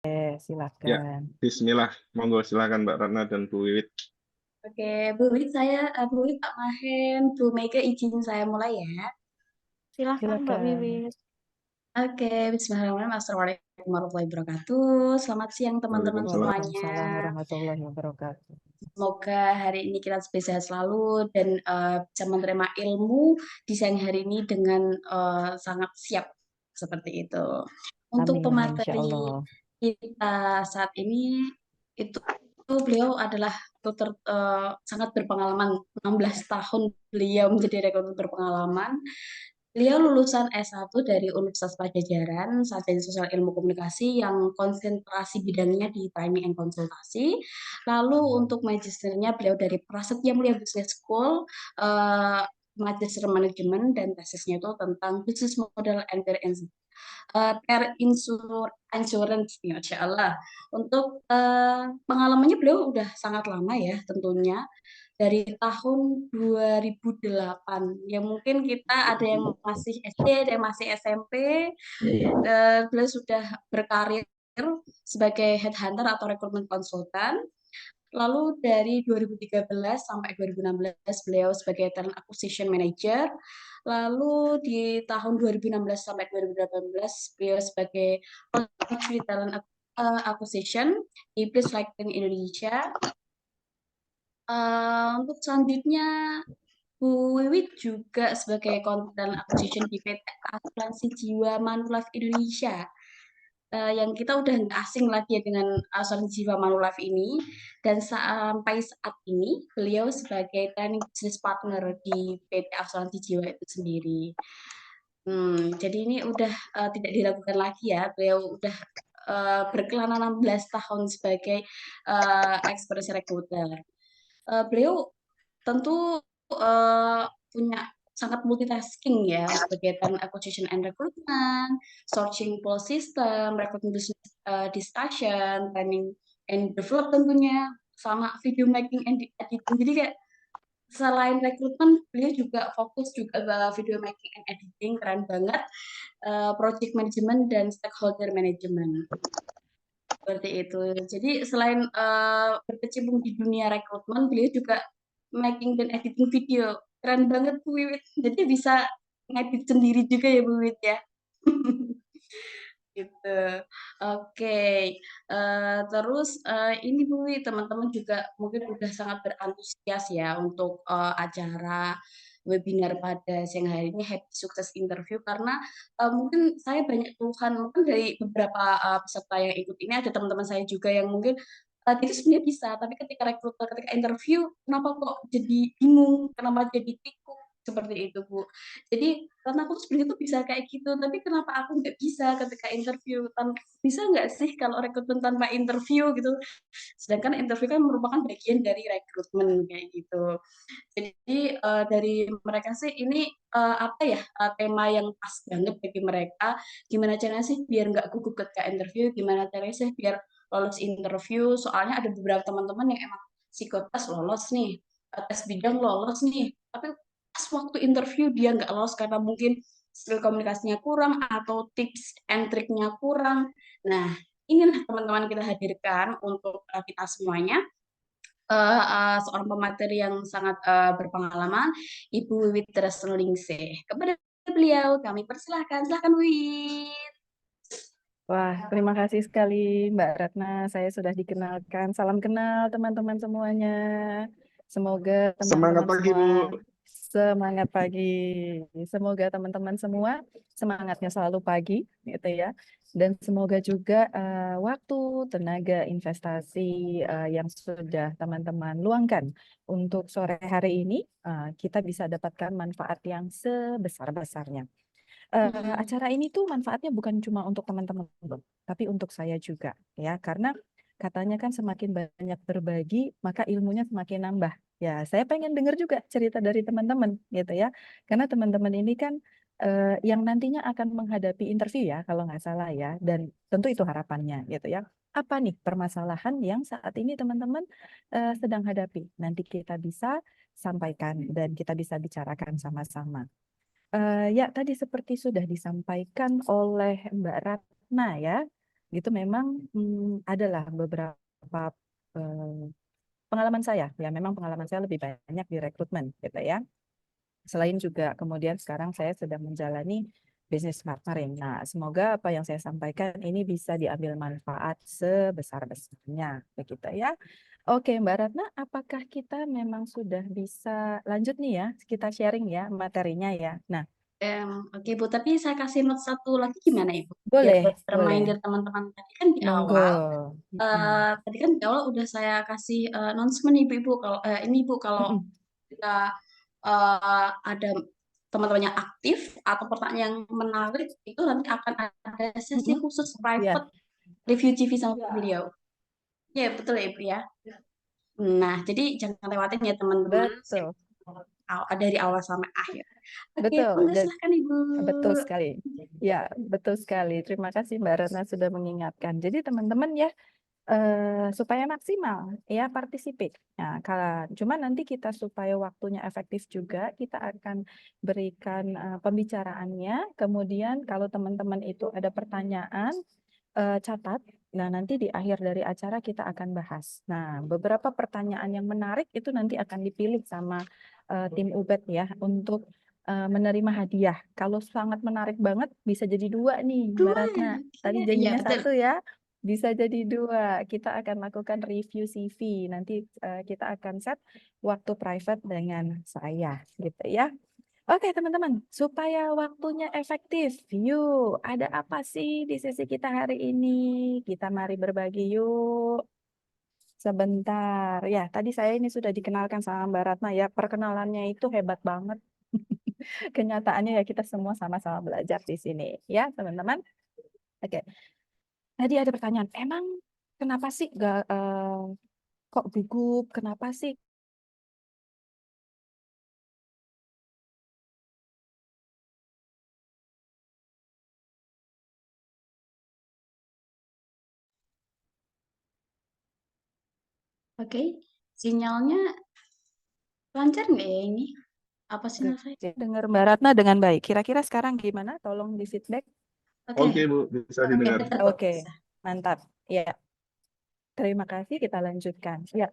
Ya, Silakan. Bismillah. Monggo silakan Mbak Ratna dan Bu Wiwit. Oke, Bu Wit, Bu Wit, Pak Mahen, Bu Mega izin saya mulai ya. Silahkan Mbak Silakan. Wiwit. Oke, Bismillahirrahmanirrahim. Assalamualaikum warahmatullahi wabarakatuh. Selamat siang teman-teman Waalaikumsalam. semuanya. Waalaikumsalam warahmatullahi wabarakatuh. Semoga hari ini kita sehat selalu dan bisa menerima ilmu di siang hari ini dengan sangat siap seperti itu. Untuk Amin, insya pemateri Allah. kita saat ini itu beliau adalah dokter sangat berpengalaman, 16 tahun beliau menjadi rekruter berpengalaman. Beliau lulusan S1 dari Universitas Padjadjaran, Sarjana Sosial Ilmu Komunikasi yang konsentrasi bidangnya di training and konsultasi. Lalu untuk magisternya beliau dari Prasetya Mulia Business School, Magister Manajemen, dan tesisnya itu tentang Business Model and Insurance, ya, Masya Allah. Untuk pengalamannya beliau udah sangat lama ya tentunya, dari tahun 2008. Ya mungkin kita ada yang masih SD, ada yang masih SMP. Beliau sudah berkarir sebagai headhunter atau rekrutmen konsultan. Lalu dari 2013 sampai 2016 beliau sebagai talent acquisition manager. Lalu di tahun 2016 sampai 2018 beliau sebagai country talent acquisition di Please Like Indonesia. Untuk selanjutnya Bu Wiwit juga sebagai content acquisition di PT Asuransi Jiwa Manulife Indonesia. Yang kita udah nggak asing lagi ya dengan asuransi Jiwa Manulife ini, dan sampai saat ini beliau sebagai training business partner di PT Asuransi Jiwa itu sendiri. Jadi ini udah tidak diragukan lagi ya, beliau udah berkelana 16 tahun sebagai expert recruiter. Beliau tentu punya sangat multitasking ya sebagai talent acquisition and recruitment, searching pool system, recruitment business discussion, planning and develop tentunya, sama video making and editing. Jadi kayak selain rekrutmen, beliau juga fokus juga ke video making and editing, keren banget, project management dan stakeholder management. Seperti itu. Jadi selain berkecimpung di dunia rekrutmen, beliau juga making dan editing video. Keren banget Bu Wiwit. Jadi bisa ngedit sendiri juga ya Bu Wiwit ya. Gitu. Oke. Terus ini Bu Wiwit, teman-teman juga mungkin udah sangat berantusias ya untuk acara webinar pada siang hari ini Happy Sukses Interview, karena mungkin saya banyak keluhan mungkin dari beberapa peserta yang ikut ini, ada teman-teman saya juga yang mungkin itu sebenarnya bisa, tapi ketika rekruter, ketika interview, kenapa kok jadi bingung, kenapa jadi pikuk, seperti itu Bu. Jadi karena aku tuh sebenarnya tuh bisa kayak gitu, tapi kenapa aku nggak bisa ketika interview? Bisa nggak sih kalau rekrutmen tanpa interview gitu? Sedangkan interview kan merupakan bagian dari rekrutmen kayak gitu. Jadi dari mereka sih ini apa ya, tema yang pas banget bagi mereka. Gimana caranya sih biar nggak gugup ketika interview? Gimana caranya sih biar lolos interview? Soalnya ada beberapa teman-teman yang emang psikotes lolos nih, tes bidang lolos nih, tapi pas waktu interview dia nggak lolos karena mungkin skill komunikasinya kurang atau tips and triknya kurang. Nah, inilah teman-teman kita hadirkan untuk kita semuanya, seorang pemateri yang sangat berpengalaman, Ibu Wiwit Tresnelingse. Kepada beliau kami persilahkan, silahkan Wiwit. Wah, terima kasih sekali Mbak Ratna. Saya sudah dikenalkan. Salam kenal teman-teman semuanya. Semoga Semangat teman-teman pagi semua Bu. semangat pagi. Semoga teman-teman semua semangatnya selalu pagi, gitu ya. Dan semoga juga waktu, tenaga, investasi yang sudah teman-teman luangkan untuk sore hari ini, kita bisa dapatkan manfaat yang sebesar-besarnya. Acara ini tuh manfaatnya bukan cuma untuk teman-teman, tapi untuk saya juga, ya. Karena katanya kan semakin banyak berbagi, maka ilmunya semakin nambah. Ya, saya pengen dengar juga cerita dari teman-teman, gitu ya. Karena teman-teman ini kan yang nantinya akan menghadapi interview ya, kalau nggak salah ya. Dan tentu itu harapannya, gitu ya. Apa nih permasalahan yang saat ini teman-teman sedang hadapi? Nanti kita bisa sampaikan dan kita bisa bicarakan sama-sama. Ya, tadi seperti sudah disampaikan oleh Mbak Ratna ya, gitu memang adalah beberapa eh, pengalaman saya ya, memang pengalaman saya lebih banyak di rekrutmen gitu ya. Selain juga kemudian sekarang saya sedang menjalani bisnis partnering. Nah, semoga apa yang saya sampaikan ini bisa diambil manfaat sebesar-besarnya begitu ya. Oke, Mbak Ratna, apakah kita memang sudah bisa lanjut nih ya, kita sharing ya materinya ya. Nah, Oke Bu, tapi saya kasih note satu lagi gimana Ibu? Biar boleh, buat boleh. reminder teman-teman tadi kan di Monggo. awal, Mm-mm. tadi kan di awal udah saya kasih announcement Ibu kalau ini Bu kalau Mm-mm. kita ada teman-teman yang aktif atau pertanyaan yang menarik itu nanti akan ada sesi Mm-mm. khusus Ya, private review CV sama beliau. Ya betul ya Ibu ya. Nah, jadi jangan lewatin ya teman-teman betul. dari awal sampai akhir. Oke, Betul. monggo silahkan Ibu. Betul sekali. Ya, betul sekali. Terima kasih Mbak Ratna sudah mengingatkan. Jadi teman-teman ya, supaya maksimal ya partisipate. Nah, kalau cuma nanti kita supaya waktunya efektif juga, kita akan berikan pembicaraannya. Kemudian kalau teman-teman itu ada pertanyaan, catat. Nah, nanti di akhir dari acara kita akan bahas. Nah, beberapa pertanyaan yang menarik itu nanti akan dipilih sama tim UBET ya untuk menerima hadiah. Kalau sangat menarik banget bisa jadi 2 nih, Mbak Dua Ratna. ya. Tadi Oke. Iya, janjinya betul. 1 ya, bisa jadi 2. Kita akan lakukan review CV. Nanti kita akan set waktu private dengan saya, gitu ya. Oke teman-teman, supaya waktunya efektif, yuk ada apa sih di sesi kita hari ini? Kita mari berbagi yuk. Sebentar, ya tadi saya ini sudah dikenalkan sama Mbak Ratna ya, perkenalannya itu hebat banget. Kenyataannya ya kita semua sama-sama belajar di sini ya teman-teman. Oke, tadi ada pertanyaan, emang kenapa sih kok gugup? Kenapa sih? Oke, sinyalnya lancar nggak ya ini? Apa sinyal saya? Dengar Mbak Ratna dengan baik. Kira-kira sekarang gimana? Tolong di feedback. Oke, Oke, Bu, bisa didengar. dengar kok. Oke, Bisa. mantap. Ya, terima kasih. Kita lanjutkan. Ya,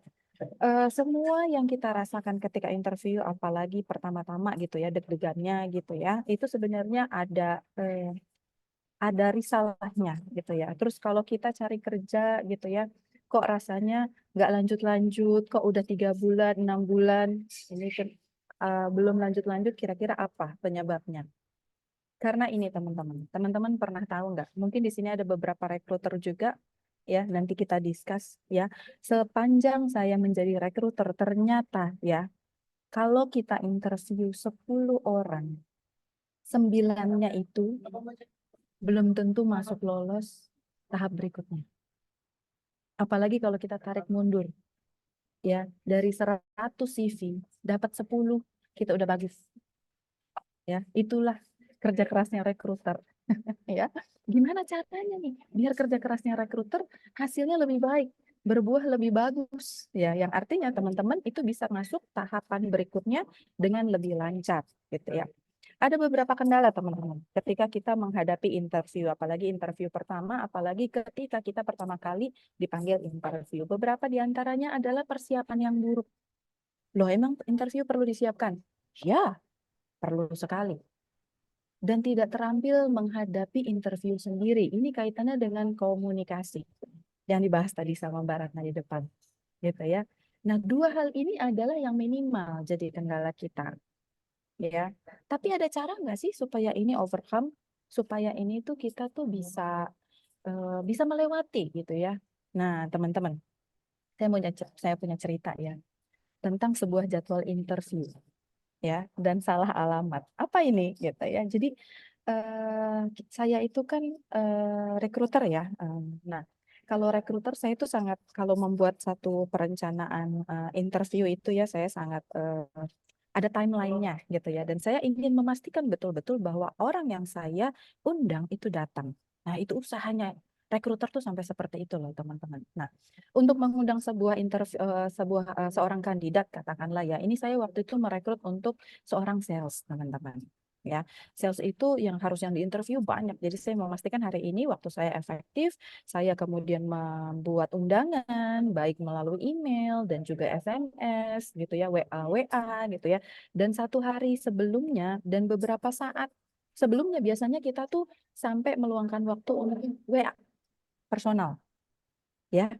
semua yang kita rasakan ketika interview, apalagi pertama-tama gitu ya, deg-degannya gitu ya, itu sebenarnya ada risalahnya gitu ya. Terus kalau kita cari kerja gitu ya, kok rasanya nggak lanjut-lanjut, kok udah 3 bulan, 6 bulan, ini belum lanjut-lanjut, kira-kira apa penyebabnya? Karena ini teman-teman, teman-teman pernah tahu nggak? Mungkin di sini ada beberapa rekruter juga, ya nanti kita discuss ya. Sepanjang saya menjadi rekruter, ternyata ya, kalau kita interview 10 orang, 9-nya itu belum tentu masuk lolos tahap berikutnya. Apalagi kalau kita tarik mundur, ya dari 100 CV, dapat 10, kita udah bagus. Ya, itulah kerja kerasnya rekruter. Ya, gimana caranya nih biar kerja kerasnya rekruter hasilnya lebih baik, berbuah lebih bagus ya, yang artinya teman-teman itu bisa masuk tahapan berikutnya dengan lebih lancar gitu ya. Ada beberapa kendala teman-teman ketika kita menghadapi interview, apalagi interview pertama, apalagi ketika kita pertama kali dipanggil interview. Beberapa diantaranya adalah persiapan yang buruk. Loh, emang interview perlu disiapkan? Ya, perlu sekali. Dan tidak terampil menghadapi interview sendiri. Ini kaitannya dengan komunikasi yang dibahas tadi sama Mbak Ratna di depan, gitu ya. Nah, 2 hal ini adalah yang minimal jadi kendala kita, ya. Tapi ada cara nggak sih supaya ini overcome, supaya ini tuh kita tuh bisa melewati gitu ya. Nah, teman-teman, saya punya cerita ya tentang sebuah jadwal interview ya dan salah alamat. Apa ini gitu ya. Jadi saya itu kan rekruter ya. Nah, kalau rekruter saya itu sangat kalau membuat satu perencanaan interview itu ya saya sangat ada timelinenya gitu ya. Dan saya ingin memastikan betul-betul bahwa orang yang saya undang itu datang. Nah, itu usahanya rekruter tuh sampai seperti itu loh teman-teman. Nah, untuk mengundang sebuah interview seorang kandidat katakanlah ya. Ini saya waktu itu merekrut untuk seorang sales teman-teman. ya. Sales itu yang diinterview banyak. Jadi saya memastikan hari ini waktu saya efektif, saya kemudian membuat undangan baik melalui email dan juga SMS gitu ya, WA gitu ya. Dan 1 hari sebelumnya dan beberapa saat sebelumnya biasanya kita tuh sampai meluangkan waktu untuk WA personal ya.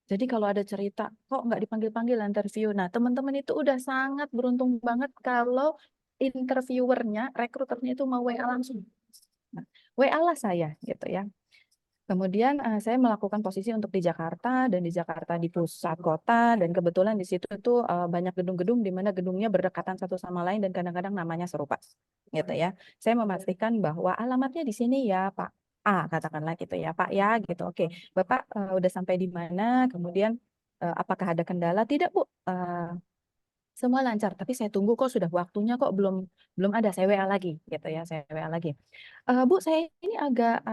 Jadi kalau ada cerita, kok nggak dipanggil-panggil interview. Nah, teman-teman itu udah sangat beruntung banget kalau interviewernya, rekruternya itu mau WA langsung. Nah, WA lah saya gitu ya. Kemudian saya melakukan posisi untuk di Jakarta dan di Jakarta di pusat kota dan kebetulan di situ tuh banyak gedung-gedung di mana gedungnya berdekatan satu sama lain dan kadang-kadang namanya serupa gitu ya. Saya memastikan bahwa alamatnya di sini ya Pak A katakanlah gitu ya Pak ya gitu. Oke, Bapak udah sampai di mana? Kemudian apakah ada kendala? Tidak Bu. Semua lancar, tapi saya tunggu kok sudah waktunya kok belum ada. Saya WA lagi gitu ya, saya WA lagi. Bu, saya ini agak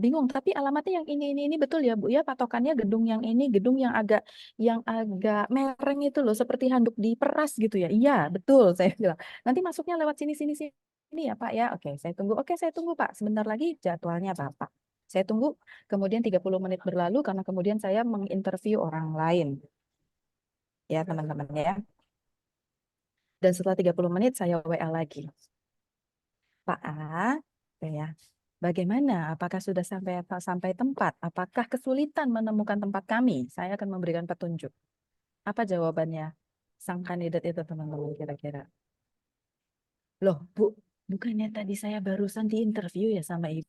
bingung, tapi alamatnya yang ini betul ya Bu ya, patokannya gedung yang ini, gedung yang agak mereng itu loh, seperti handuk diperas gitu ya. Iya, betul saya bilang. Nanti masuknya lewat sini ya Pak ya. Oke, saya tunggu. Oke, saya tunggu Pak. Sebentar lagi jadwalnya Bapak. Saya tunggu, kemudian 30 menit berlalu karena kemudian saya menginterview orang lain. Ya teman-teman ya. Dan setelah 30 menit saya WA lagi. Pak A, ya, bagaimana? Apakah sudah sampai tempat? Apakah kesulitan menemukan tempat kami? Saya akan memberikan petunjuk. Apa jawabannya sang kandidat itu teman-teman kira-kira? Loh, Bu, bukannya tadi saya barusan diinterview ya sama Ibu?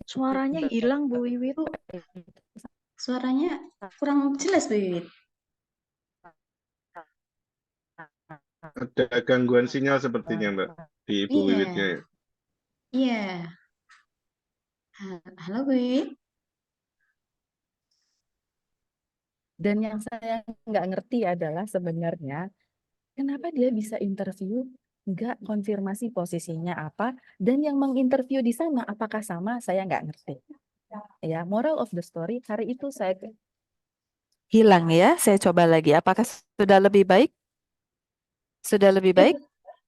Suaranya hilang Bu Wiwit. Suaranya kurang jelas, Bu Wiwit. Ada gangguan sinyal sepertinya, Mbak, di Bu Iya, Wiwitnya ya. iya. Halo, Bu Wiwit. Dan yang saya nggak ngerti adalah sebenarnya kenapa dia bisa interview, nggak konfirmasi posisinya apa, dan yang menginterview di sana apakah sama, saya nggak ngerti. Ya, moral of the story, hari itu saya hilang ya, saya coba lagi. Apakah sudah lebih baik? Sudah lebih baik?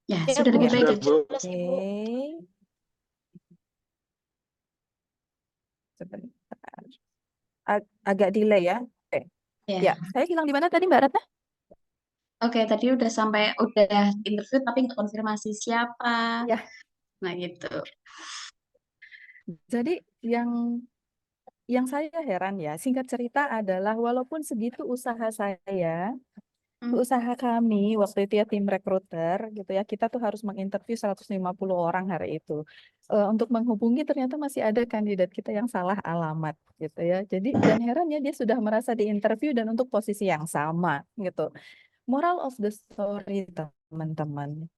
Ya, Ya, sudah Bu. lebih baik. Sudah, Bu. Oke. Sebentar. Agak delay ya. Oke. Ya. Ya, saya hilang di mana tadi Mbak Ratna? Oke, tadi udah interview tapi nggak konfirmasi siapa. Ya. Nah, gitu. Jadi yang saya heran ya, singkat cerita adalah walaupun segitu usaha saya, usaha kami waktu itu ya tim rekruter gitu ya, kita tuh harus menginterview 150 orang hari itu. Untuk menghubungi ternyata masih ada kandidat kita yang salah alamat gitu ya. Jadi dan herannya dia sudah merasa diinterview dan untuk posisi yang sama gitu. Moral of the story teman-teman,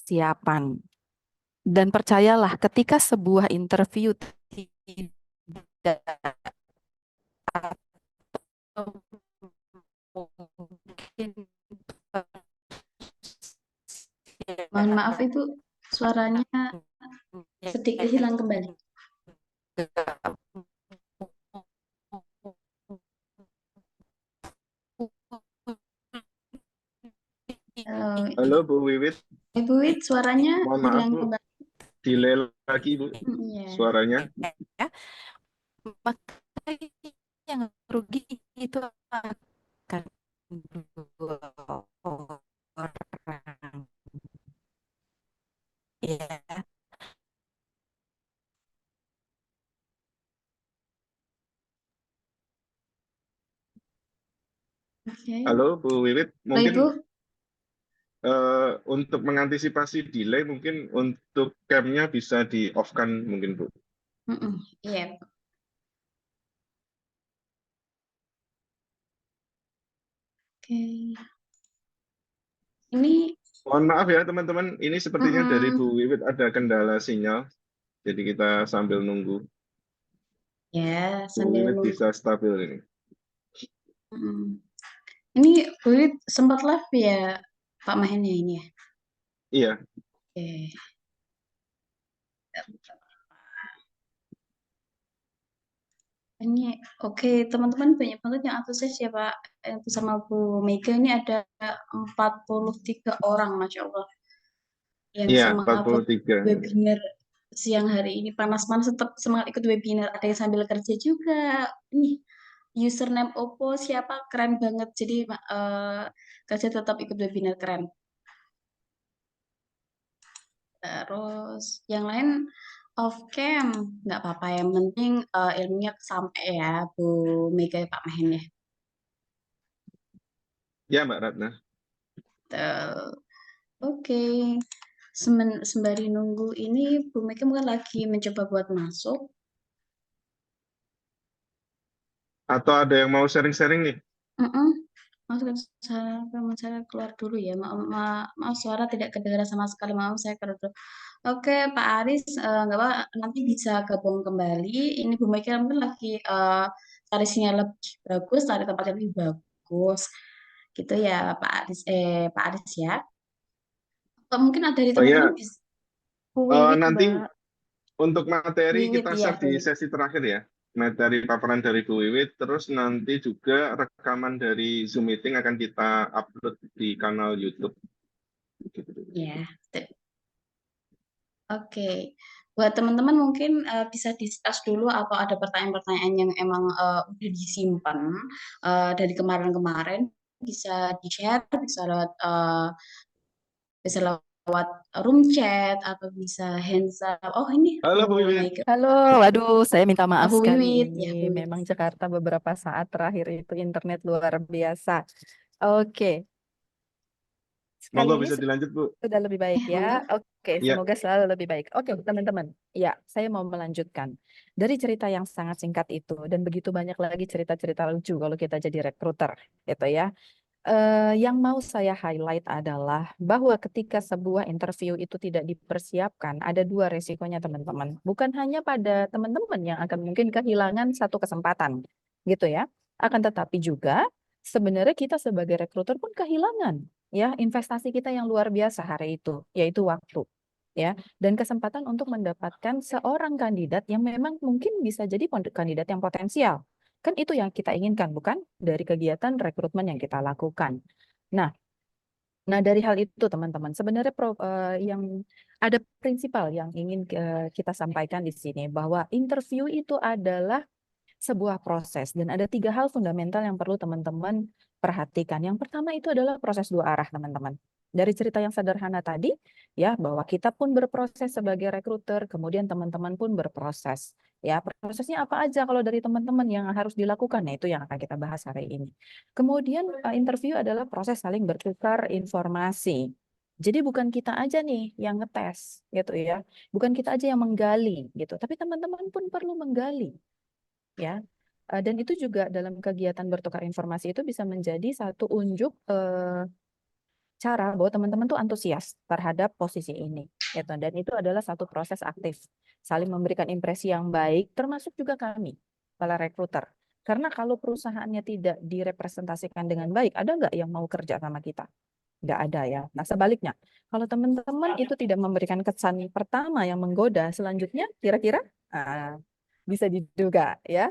siapan. Dan percayalah ketika sebuah interview tidak atau mungkin Mohon maaf, itu suaranya sedikit hilang kembali. Halo, Bu Wiwit. Ibu Wit, suaranya Mohon maaf, hilang Bu. kembali. Delay lagi, Bu, Iya. suaranya. ya, maka yang rugi itu akan dua orang ya. Oke. Halo, Bu Wiwit. Halo, Mungkin Ibu. untuk mengantisipasi delay, mungkin untuk cam-nya bisa di-off-kan mungkin, Bu. Iya. Oke. Ini Mohon maaf ya, teman-teman. Ini sepertinya dari Bu Wiwit ada kendala sinyal. Jadi kita sambil nunggu ya Bu sambil Wiwit nunggu. bisa stabil ini. Mm. Ini Bu Wiwit sempat live ya Pak Mahen ya ini ya? Iya, Oke. Ini oke teman-teman banyak banget yang antusias ya Pak. Itu sama Bu Mega ini ada 43 orang Masya Allah yang iya semangat 43. webinar siang hari ini panas-panas tetap semangat ikut webinar. Ada yang sambil kerja juga. Nih username Oppo siapa keren banget. Jadi kerja tetap ikut webinar keren. Terus yang lain off cam nggak apa-apa yang penting ilmunya sampai ya Bu Mega Pak Mahen ya. Ya Mbak Ratna. Tuh. Oke. Sembari nunggu ini Bu Mega mungkin lagi mencoba buat masuk. Atau ada yang mau sharing-sharing nih? Masuk saya keluar dulu ya. Maaf suara tidak kedengaran sama sekali. Maaf saya keluar dulu. Oke Pak Aris nggak apa nanti bisa gabung kembali. Ini Bu Mega mungkin lagi cari sinyal lebih bagus, cari tempat yang lebih bagus. Gitu ya Pak Aris ya. Atau mungkin ada dari Oh teman-teman ya, bisa Bu Wiwit nanti Mbak untuk materi Wiwit kita ya share Bu di Wiwit. sesi terakhir ya. Materi paparan dari Bu Wiwit, terus nanti juga rekaman dari Zoom meeting akan kita upload di kanal YouTube. Ya. Oke, buat teman-teman mungkin bisa discuss dulu atau ada pertanyaan-pertanyaan yang emang udah disimpan dari kemarin-kemarin bisa di-share, bisa lewat room chat atau bisa hands up. Oh ini Halo Bu Bu Wiwit. Mega, Halo, waduh, saya minta maaf Bu sekali Wiwit, ini. ya Bu Wiwit. Memang Jakarta beberapa saat terakhir itu internet luar biasa. Oke, kali Monggo ini bisa dilanjut Bu. sudah lebih baik ya. Monggo. Oke, Ya, semoga selalu lebih baik. Oke, teman-teman. Ya, saya mau melanjutkan. Dari cerita yang sangat singkat itu, dan begitu banyak lagi cerita-cerita lucu kalau kita jadi rekruter, gitu ya. Yang mau saya highlight adalah bahwa ketika sebuah interview itu tidak dipersiapkan, ada dua resikonya teman-teman. Bukan hanya pada teman-teman yang akan mungkin kehilangan satu kesempatan, gitu ya. Akan tetapi juga sebenarnya kita sebagai rekruter pun kehilangan ya investasi kita yang luar biasa hari itu, yaitu waktu. Ya, dan kesempatan untuk mendapatkan seorang kandidat yang memang mungkin bisa jadi kandidat yang potensial. Kan itu yang kita inginkan, bukan? Dari kegiatan rekrutmen yang kita lakukan. Nah, dari hal itu teman-teman, sebenarnya yang ada prinsipal yang ingin kita sampaikan di sini bahwa interview itu adalah sebuah proses dan ada tiga hal fundamental yang perlu teman-teman perhatikan. Yang pertama itu adalah proses dua arah, teman-teman. Dari cerita yang sederhana tadi, ya bahwa kita pun berproses sebagai rekruter, kemudian teman-teman pun berproses. Ya, prosesnya apa aja kalau dari teman-teman yang harus dilakukan? Nah, itu yang akan kita bahas hari ini. Kemudian interview adalah proses saling bertukar informasi. Jadi bukan kita aja nih yang ngetes gitu ya. Bukan kita aja yang menggali gitu, tapi teman-teman pun perlu menggali ya. Dan itu juga dalam kegiatan bertukar informasi itu bisa menjadi satu unjuk cara bahwa teman-teman tuh antusias terhadap posisi ini gitu. Dan itu adalah satu proses aktif saling memberikan impresi yang baik termasuk juga kami para rekruter. Karena kalau perusahaannya tidak direpresentasikan dengan baik, ada nggak yang mau kerja sama kita? Nggak ada ya. Nah sebaliknya, kalau teman-teman itu tidak memberikan kesan pertama yang menggoda, selanjutnya kira-kira bisa diduga ya.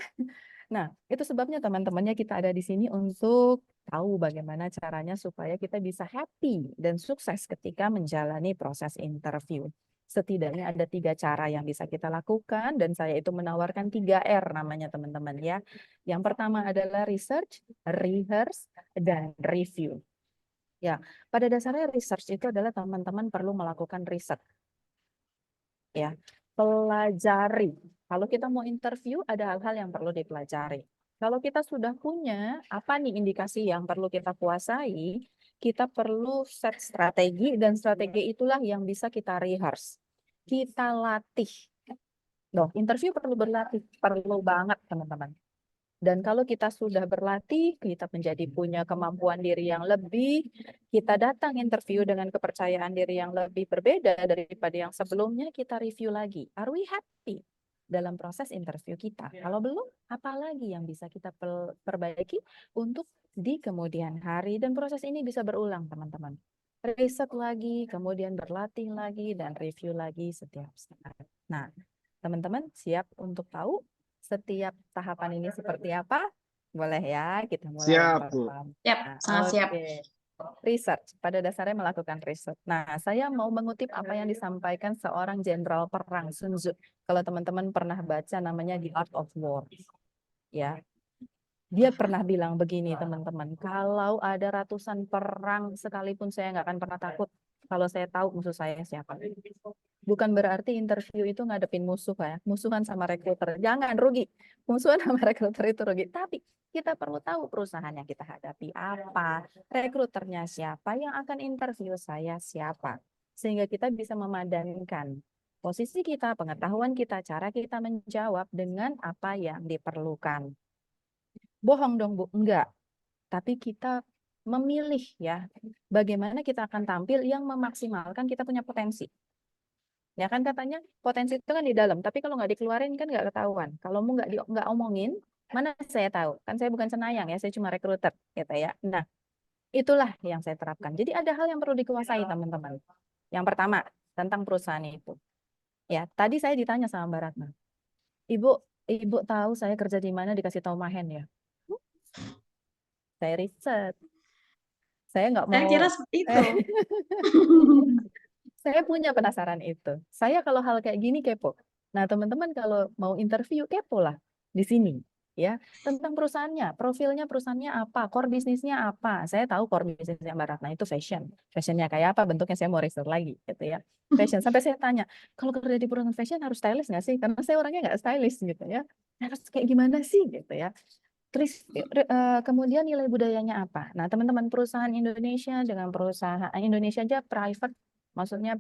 Nah, itu sebabnya teman-temannya kita ada di sini untuk tahu bagaimana caranya supaya kita bisa happy dan sukses ketika menjalani proses interview. Setidaknya ada 3 cara yang bisa kita lakukan dan saya itu menawarkan 3R namanya teman-teman ya. Yang pertama adalah research, rehearse, dan review. Ya, pada dasarnya research itu adalah teman-teman perlu melakukan riset. Ya, pelajari. Kalau kita mau interview, ada hal-hal yang perlu dipelajari. Kalau kita sudah punya apa nih indikasi yang perlu kita kuasai, kita perlu set strategi dan strategi itulah yang bisa kita rehearse. Kita latih. Loh, interview perlu berlatih, perlu banget teman-teman. Dan kalau kita sudah berlatih, kita menjadi punya kemampuan diri yang lebih, kita datang interview dengan kepercayaan diri yang lebih berbeda daripada yang sebelumnya, kita review lagi. Are we happy? dalam proses interview kita. Kalau belum, apalagi yang bisa kita perbaiki untuk di kemudian hari, dan proses ini bisa berulang, teman-teman. Riset lagi, kemudian berlatih lagi, dan review lagi setiap saat. Nah, teman-teman siap untuk tahu setiap tahapan ini seperti apa? Boleh ya, kita mulai yang Siap, Bu. pertama. Siap, sangat siap. Oke. Research, pada dasarnya melakukan riset. Nah, saya mau mengutip apa yang disampaikan seorang jenderal perang, Sun Tzu. Kalau teman-teman pernah baca namanya The Art of War. Ya, dia pernah bilang begini, teman-teman, kalau ada ratusan perang sekalipun saya nggak akan pernah takut kalau saya tahu musuh saya siapa. Bukan berarti interview itu ngadepin musuh ya, musuhan sama rekruter. Jangan rugi, musuhan sama rekruter itu rugi. Tapi kita perlu tahu perusahaan yang kita hadapi apa, rekruternya siapa, yang akan interview saya siapa. Sehingga kita bisa memadankan posisi kita, pengetahuan kita, cara kita menjawab dengan apa yang diperlukan. Bohong dong, Bu? Enggak. Tapi kita memilih ya, bagaimana kita akan tampil yang memaksimalkan kita punya potensi. Ya kan katanya potensi itu kan di dalam, tapi kalau nggak dikeluarin kan nggak ketahuan. Kalau mau nggak omongin, mana saya tahu? Kan saya bukan Senayang ya, saya cuma rekruter gitu ya. Nah, itulah yang saya terapkan. Jadi ada hal yang perlu dikuasai, teman-teman. Yang pertama, tentang perusahaan itu. Ya, tadi saya ditanya sama Mbak Ratna. Ibu tahu saya kerja di mana, dikasih tahu Mahen ya? Saya riset. Saya nggak Saya mau. kira seperti itu. Saya punya penasaran itu. Saya kalau hal kayak gini kepo. Nah, teman-teman kalau mau interview kepo lah di sini ya, tentang perusahaannya, profilnya perusahaannya apa, core bisnisnya apa. Saya tahu core bisnisnya Mbak Ratna itu fashion. Fashionnya kayak apa, bentuknya saya mau riset lagi gitu ya. Fashion, sampai saya tanya, kalau kerja di perusahaan fashion harus stylish nggak sih? Karena saya orangnya nggak stylish gitu ya. Harus kayak gimana sih gitu ya. Terus kemudian nilai budayanya apa? Nah, teman-teman, perusahaan Indonesia dengan perusahaan Indonesia aja private, maksudnya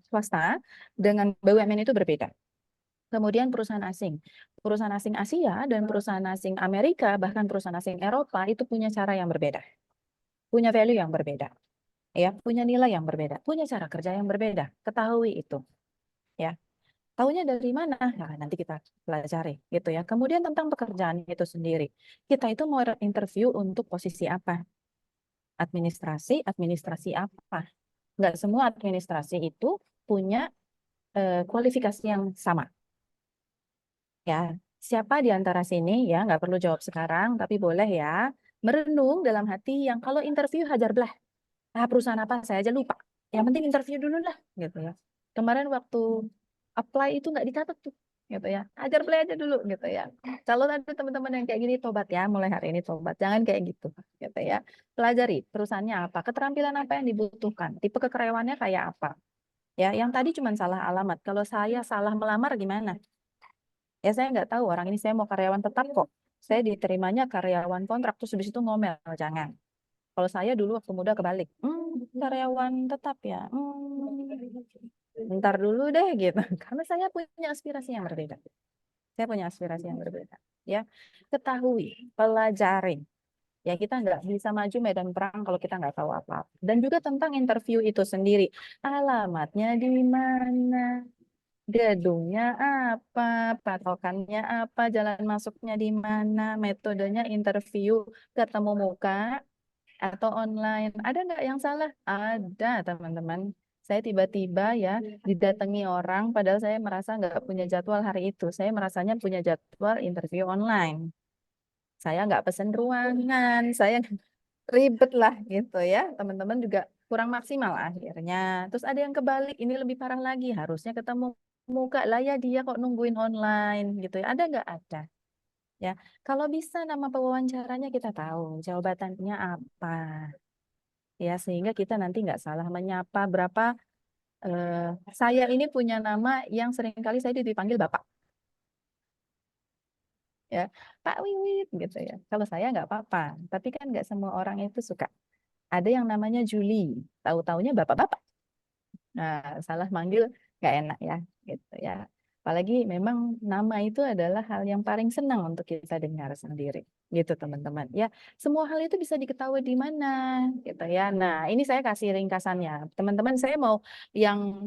swasta, dengan BUMN itu berbeda. Kemudian perusahaan asing Asia dan perusahaan asing Amerika, bahkan perusahaan asing Eropa itu punya cara yang berbeda, punya value yang berbeda, ya, punya nilai yang berbeda, punya cara kerja yang berbeda. Ketahui itu, ya. Taunya dari mana? Nah, nanti kita pelajari gitu ya. Kemudian tentang pekerjaan itu sendiri. Kita itu mau interview untuk posisi apa? Administrasi apa? Nggak semua administrasi itu punya kualifikasi yang sama. Ya, siapa di antara sini ya, nggak perlu jawab sekarang, tapi boleh ya merenung dalam hati yang kalau interview hajar belah. Perusahaan apa saya aja lupa. Yang penting interview dulu lah gitu ya. Kemarin waktu apply itu nggak dicatat tuh gitu ya. Hajar play aja dulu gitu ya. Kalau ada teman-teman yang kayak gini, tobat ya, mulai hari ini tobat. Jangan kayak gitu gitu ya. Pelajari perusahaannya apa, keterampilan apa yang dibutuhkan, tipe kekaryawannya kayak apa. Ya, yang tadi cuma salah alamat. Kalau saya salah melamar gimana? Ya saya nggak tahu, orang ini saya mau karyawan tetap kok. Saya diterimanya karyawan kontrak terus habis itu ngomel, jangan. Kalau saya dulu waktu muda kebalik, karyawan tetap ya, ntar dulu deh gitu. Karena saya punya aspirasi yang berbeda. Saya punya aspirasi yang berbeda. Ya, ketahui, pelajari. Ya kita nggak bisa maju medan perang kalau kita nggak tahu apa-apa. Dan juga tentang interview itu sendiri, alamatnya di mana, gedungnya apa, patokannya apa, jalan masuknya di mana, metodenya interview ketemu muka atau online. Ada nggak yang salah? Ada, teman-teman. Saya tiba-tiba ya didatangi orang, padahal saya merasa nggak punya jadwal hari itu. Saya merasanya punya jadwal interview online. Saya nggak pesen ruangan, saya ribet lah gitu ya. Teman-teman juga kurang maksimal akhirnya. Terus ada yang kebalik, ini lebih parah lagi. Harusnya ketemu muka lah ya, dia kok nungguin online gitu ya. Ada nggak? Ada. Ya, kalau bisa nama pewawancaranya kita tahu, jawabannya apa. Ya, sehingga kita nanti nggak salah menyapa berapa. Saya ini punya nama yang seringkali saya dipanggil Bapak. Ya, Pak Wiwit gitu ya. Kalau saya nggak apa-apa, tapi kan nggak semua orang itu suka. Ada yang namanya Julie, tahu-taunya bapak-bapak. Nah, salah manggil nggak enak ya, gitu ya. Apalagi memang nama itu adalah hal yang paling senang untuk kita dengar sendiri, gitu teman-teman. Ya, semua hal itu bisa diketahui di mana, gitu ya. Nah, ini saya kasih ringkasannya, teman-teman. Saya mau yang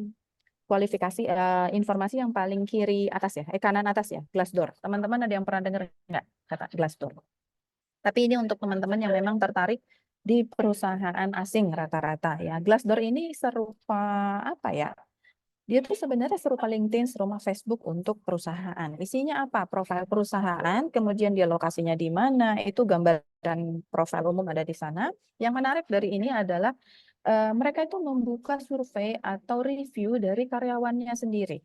kualifikasi informasi yang paling kiri atas ya, kanan atas ya, Glassdoor. Teman-teman ada yang pernah dengar nggak kata Glassdoor? Tapi ini untuk teman-teman yang memang tertarik di perusahaan asing rata-rata ya. Glassdoor ini serupa apa ya? Dia tuh sebenarnya serupa LinkedIn, serupa Facebook untuk perusahaan. Isinya apa? Profil perusahaan, kemudian dia lokasinya di mana, itu gambaran profil umum ada di sana. Yang menarik dari ini adalah mereka itu membuka survei atau review dari karyawannya sendiri.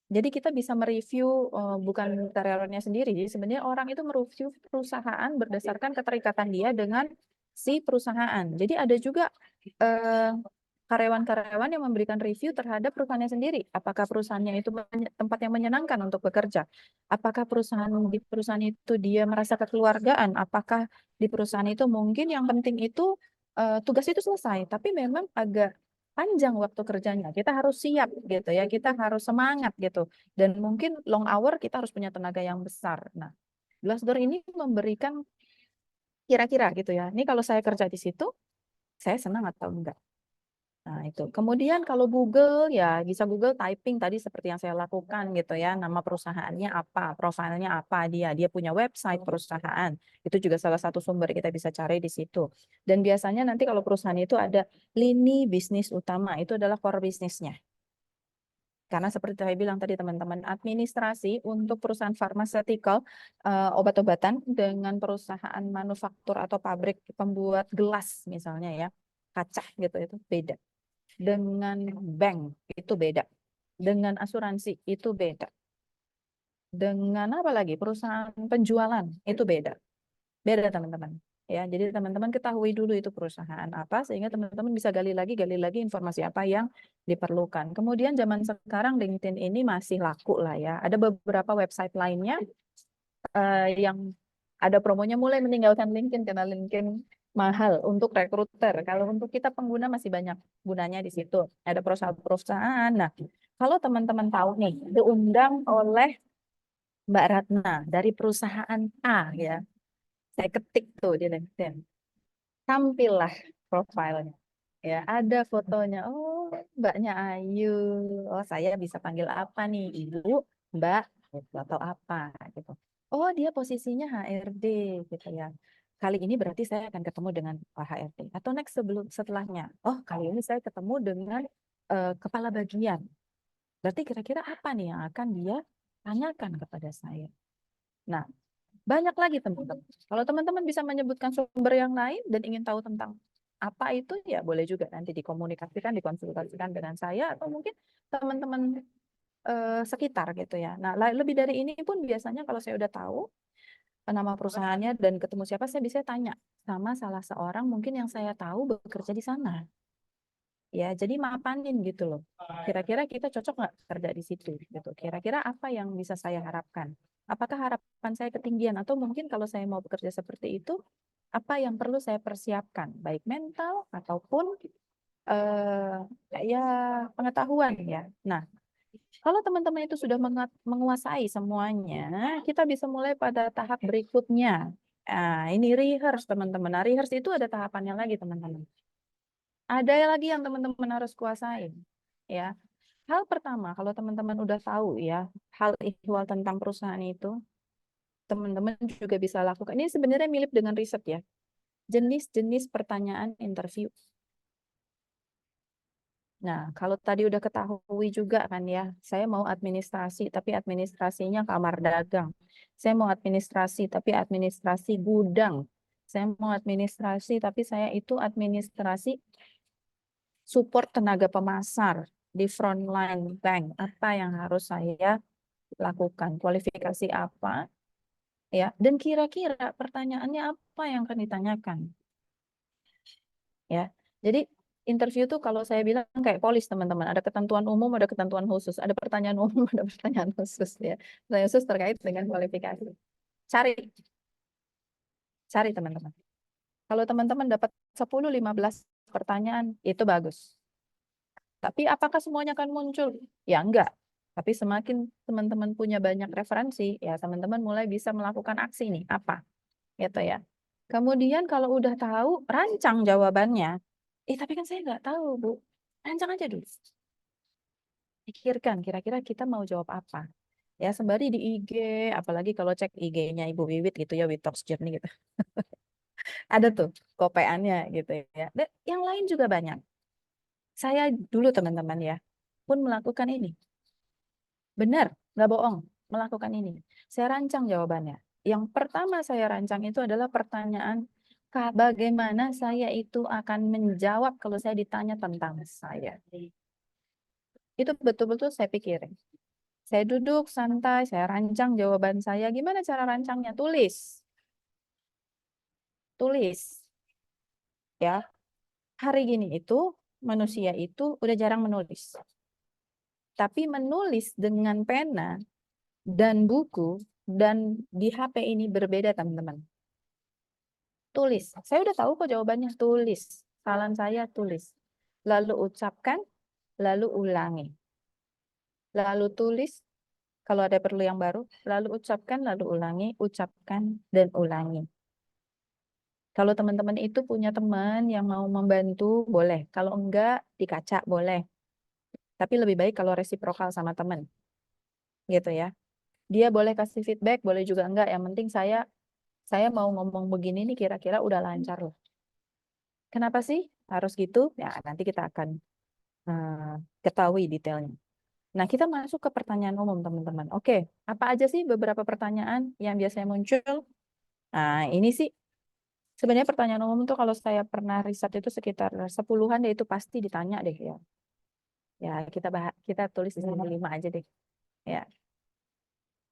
Jadi kita bisa mereview bukan karyawannya sendiri. Jadi sebenarnya orang itu mereview perusahaan berdasarkan keterikatan dia dengan si perusahaan. Jadi ada juga karyawan-karyawan yang memberikan review terhadap perusahaannya sendiri. Apakah perusahaannya itu tempat yang menyenangkan untuk bekerja? Apakah di perusahaan itu dia merasa kekeluargaan? Apakah di perusahaan itu mungkin yang penting itu tugas itu selesai, tapi memang agak panjang waktu kerjanya. Kita harus siap gitu ya. Kita harus semangat gitu. Dan mungkin long hour kita harus punya tenaga yang besar. Nah, Glassdoor ini memberikan kira-kira gitu ya. Ini kalau saya kerja di situ, saya senang atau enggak? Nah, itu. Kemudian kalau Google ya bisa Google typing tadi seperti yang saya lakukan gitu ya. Nama perusahaannya apa, profilnya apa dia punya website perusahaan. Itu juga salah satu sumber kita bisa cari di situ. Dan biasanya nanti kalau perusahaan itu ada lini bisnis utama, itu adalah core bisnisnya. Karena seperti saya bilang tadi teman-teman, administrasi untuk perusahaan farmaseutical, obat-obatan dengan perusahaan manufaktur atau pabrik pembuat gelas misalnya ya, kaca gitu itu beda. Dengan bank itu beda, dengan asuransi itu beda, dengan apa lagi perusahaan penjualan itu beda teman-teman ya. Jadi teman-teman ketahui dulu itu perusahaan apa sehingga teman-teman bisa gali lagi informasi apa yang diperlukan. Kemudian zaman sekarang LinkedIn ini masih laku lah ya, ada beberapa website lainnya yang ada promonya mulai meninggalkan LinkedIn karena LinkedIn mahal untuk rekruter. Kalau untuk kita pengguna masih banyak gunanya di situ. Ada perusahaan-perusahaan. Nah, kalau teman-teman tahu nih, diundang oleh Mbak Ratna dari perusahaan A ya. Saya ketik tuh di LinkedIn. Tampillah profilnya. Ya, ada fotonya. Oh, Mbaknya Ayu. Oh, saya bisa panggil apa nih? Ibu, Mbak, gitu, atau apa gitu. Oh, dia posisinya HRD gitu ya. Kali ini berarti saya akan ketemu dengan Pak HRD. Atau next setelahnya. Oh, kali ini saya ketemu dengan kepala bagian. Berarti kira-kira apa nih yang akan dia tanyakan kepada saya. Nah, banyak lagi teman-teman. Kalau teman-teman bisa menyebutkan sumber yang lain dan ingin tahu tentang apa itu, ya boleh juga nanti dikomunikasikan, dikonsultasikan dengan saya atau mungkin teman-teman sekitar gitu ya. Nah, lebih dari ini pun biasanya kalau saya udah tahu nama perusahaannya dan ketemu siapa, saya bisa tanya sama salah seorang mungkin yang saya tahu bekerja di sana. Ya, jadi mapanin gitu loh. Kira-kira kita cocok nggak kerja di situ gitu. Kira-kira apa yang bisa saya harapkan? Apakah harapan saya ketinggian atau mungkin kalau saya mau bekerja seperti itu, apa yang perlu saya persiapkan, baik mental ataupun ya pengetahuan ya. Nah, kalau teman-teman itu sudah menguasai semuanya, kita bisa mulai pada tahap berikutnya. Nah, ini rehearse teman-teman. Nah, rehearse itu ada tahapannya lagi teman-teman. Ada lagi yang teman-teman harus kuasain, ya. Hal pertama, kalau teman-teman udah tahu ya, hal ihwal tentang perusahaan itu, teman-teman juga bisa lakukan. Ini sebenarnya mirip dengan riset ya. Jenis-jenis pertanyaan interview. Nah, kalau tadi udah ketahui juga kan ya, saya mau administrasi, tapi administrasinya kamar dagang. Saya mau administrasi, tapi administrasi gudang. Saya mau administrasi, tapi saya itu administrasi support tenaga pemasar di frontline bank. Apa yang harus saya lakukan? Kualifikasi apa? Ya, dan kira-kira pertanyaannya apa yang akan ditanyakan? Ya, jadi interview tuh kalau saya bilang kayak polis teman-teman, ada ketentuan umum, ada ketentuan khusus, ada pertanyaan umum, ada pertanyaan khusus ya. Pertanyaan khusus terkait dengan kualifikasi. Cari teman-teman. Kalau teman-teman dapat 10-15 pertanyaan, itu bagus. Tapi apakah semuanya akan muncul? Ya enggak. Tapi semakin teman-teman punya banyak referensi, ya teman-teman mulai bisa melakukan aksi nih, apa? Gitu ya. Kemudian kalau udah tahu, rancang jawabannya. Tapi kan saya nggak tahu, Bu. Rancang aja dulu. Pikirkan kira-kira kita mau jawab apa. Ya, sembari di IG, apalagi kalau cek IG-nya Ibu Wiwit gitu ya, Witox Journey gitu. Ada tuh kopeannya gitu ya. Dan yang lain juga banyak. Saya dulu teman-teman ya, pun melakukan ini. Benar, nggak bohong, melakukan ini. Saya rancang jawabannya. Yang pertama saya rancang itu adalah pertanyaan, bagaimana saya itu akan menjawab kalau saya ditanya tentang saya. Itu betul-betul saya pikirin. Saya duduk santai, saya rancang jawaban saya. Gimana cara rancangnya? Tulis. Tulis. Ya, hari gini itu manusia itu udah jarang menulis. Tapi menulis dengan pena dan buku dan di HP ini berbeda, teman-teman. Tulis. Saya udah tahu kok jawabannya. Tulis. Saran saya tulis. Lalu ucapkan, lalu ulangi. Lalu tulis, kalau ada perlu yang baru, lalu ucapkan, lalu ulangi, ucapkan, dan ulangi. Kalau teman-teman itu punya teman yang mau membantu, boleh. Kalau enggak, di kaca, boleh. Tapi lebih baik kalau resiprokal sama teman. Gitu ya. Dia boleh kasih feedback, boleh juga enggak. Yang penting saya mau ngomong begini nih kira-kira udah lancar loh. Kenapa sih harus gitu? Ya, nanti kita akan ketahui detailnya. Nah, kita masuk ke pertanyaan umum, teman-teman. Oke, apa aja sih beberapa pertanyaan yang biasanya muncul? Nah, ini sih sebenarnya pertanyaan umum tuh kalau saya pernah riset itu sekitar 10-an deh, itu pasti ditanya deh ya. Ya, kita tulis di sini 5 aja deh. Ya.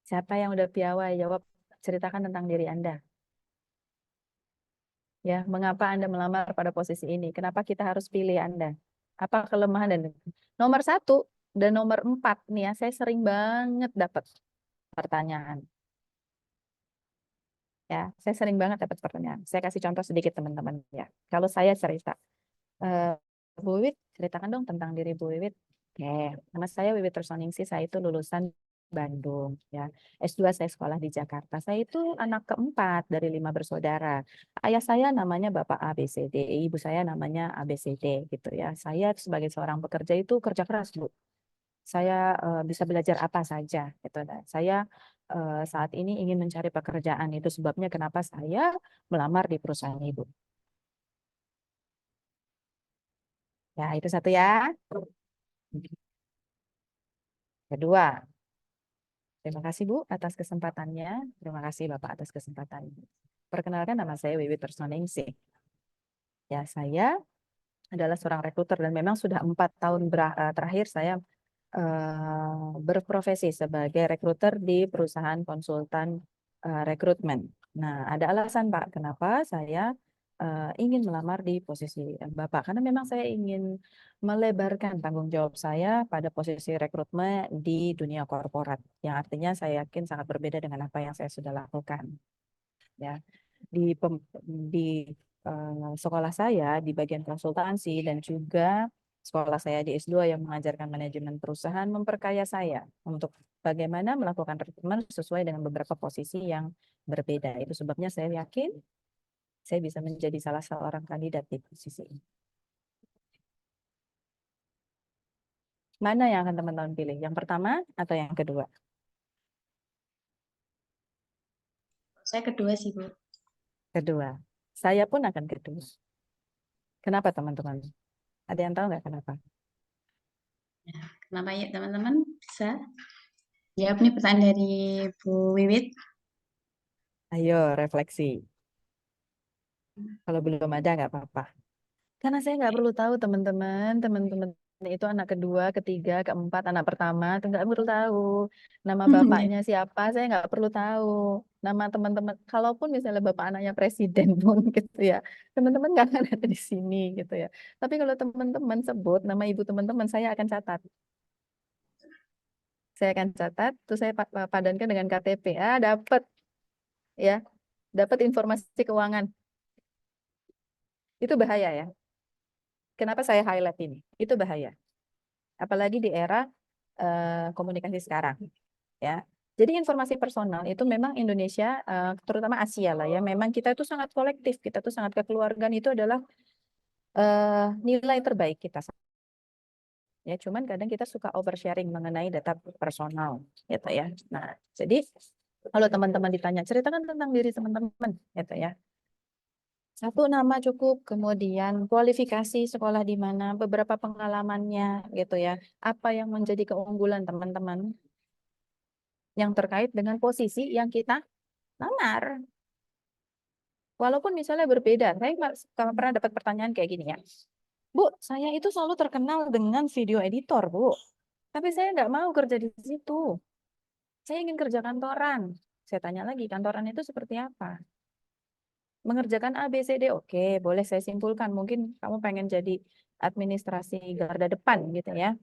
Siapa yang udah piawai? Jawab, ceritakan tentang diri Anda. Ya, mengapa Anda melamar pada posisi ini? Kenapa kita harus pilih Anda? Apa kelemahan dan nomor 1 dan nomor 4 nih ya, saya sering banget dapat pertanyaan. Ya, saya sering banget dapat pertanyaan. Saya kasih contoh sedikit teman-teman ya. Kalau saya cerita, Bu Wiwit, ceritakan dong tentang diri Bu Wiwit. Oke, nama saya Wiwit Ruswaningsih, saya itu lulusan Bandung ya. S2 saya sekolah di Jakarta. Saya itu anak keempat dari 5 bersaudara. Ayah saya namanya Bapak ABCD, ibu saya namanya ABCD gitu ya. Saya sebagai seorang pekerja itu kerja keras, Bu. Saya bisa belajar apa saja gitu. Dan saya saat ini ingin mencari pekerjaan, itu sebabnya kenapa saya melamar di perusahaan ibu. Ya, itu satu ya. Kedua, terima kasih Bu atas kesempatannya. Terima kasih Bapak atas kesempatannya. Perkenalkan, nama saya Wiwit Ruswaningsih. Ya, saya adalah seorang rekruter dan memang sudah 4 tahun terakhir saya berprofesi sebagai rekruter di perusahaan konsultan rekrutmen. Nah, ada alasan Pak, kenapa saya ingin melamar di posisi Bapak. Karena memang saya ingin melebarkan tanggung jawab saya pada posisi rekrutmen di dunia korporat. Yang artinya saya yakin sangat berbeda dengan apa yang saya sudah lakukan. Ya, di sekolah saya di bagian konsultansi dan juga sekolah saya di S2 yang mengajarkan manajemen perusahaan memperkaya saya untuk bagaimana melakukan rekrutmen sesuai dengan beberapa posisi yang berbeda. Itu sebabnya saya yakin saya bisa menjadi salah seorang kandidat di posisi ini. Mana yang akan teman-teman pilih? Yang pertama atau yang kedua? Saya kedua sih, Bu. Kedua. Saya pun akan kedua. Kenapa teman-teman? Ada yang tahu nggak kenapa? Kenapa ya, teman-teman? Bisa jawab nih pertanyaan dari Bu Wiwit. Ayo refleksi. Kalau belum ada nggak apa-apa. Karena saya nggak perlu tahu teman-teman itu anak kedua, ketiga, keempat, anak pertama, itu nggak perlu tahu. Nama bapaknya siapa, saya nggak perlu tahu. Nama teman-teman, kalaupun misalnya bapak anaknya presiden pun gitu ya, teman-teman nggak akan ada di sini gitu ya. Tapi kalau teman-teman sebut nama ibu teman-teman, saya akan catat. Saya akan catat, terus saya padankan dengan KTP. Dapat ya, dapat informasi keuangan. Itu bahaya ya. Kenapa saya highlight ini? Itu bahaya. Apalagi di era komunikasi sekarang, ya. Jadi informasi personal itu memang Indonesia, terutama Asia lah ya, memang kita itu sangat kolektif, kita tuh sangat kekeluargaan, itu adalah nilai terbaik kita. Ya, cuman kadang kita suka oversharing mengenai data personal, gitu ya. Nah, jadi kalau teman-teman ditanya, ceritakan tentang diri teman-teman, gitu ya. Satu nama cukup, kemudian kualifikasi sekolah di mana, beberapa pengalamannya, gitu ya. Apa yang menjadi keunggulan teman-teman yang terkait dengan posisi yang kita lamar. Walaupun misalnya berbeda, saya pernah dapat pertanyaan kayak gini ya. Bu, saya itu selalu terkenal dengan video editor, Bu. Tapi saya nggak mau kerja di situ. Saya ingin kerja kantoran. Saya tanya lagi, kantoran itu seperti apa? Mengerjakan A, B, C, D, oke, boleh saya simpulkan. Mungkin kamu pengen jadi administrasi garda depan gitu ya.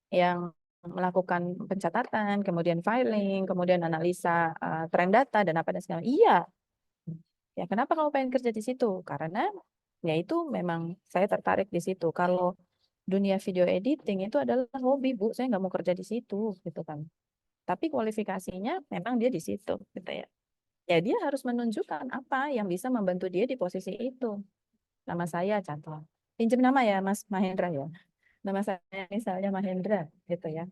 Yang melakukan pencatatan, kemudian filing, kemudian analisa tren data dan apa dan segala. Iya. Ya, kenapa kamu pengen kerja di situ? Karena ya itu memang saya tertarik di situ. Kalau dunia video editing itu adalah hobi, Bu. Saya nggak mau kerja di situ, gitu kan. Tapi kualifikasinya memang dia di situ, gitu ya. Ya dia harus menunjukkan apa yang bisa membantu dia di posisi itu. Nama saya contoh. Pinjam nama ya, Mas Mahendra ya. Nama saya misalnya Mahendra, gitu ya.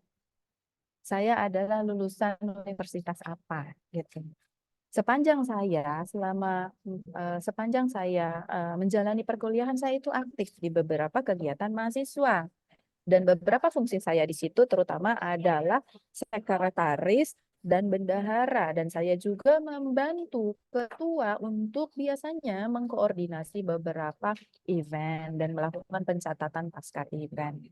Saya adalah lulusan universitas apa, gitu. Sepanjang saya menjalani perkuliahan, saya itu aktif di beberapa kegiatan mahasiswa. Dan beberapa fungsi saya di situ terutama adalah sekretaris dan bendahara. Dan saya juga membantu ketua untuk biasanya mengkoordinasi beberapa event dan melakukan pencatatan pasca event.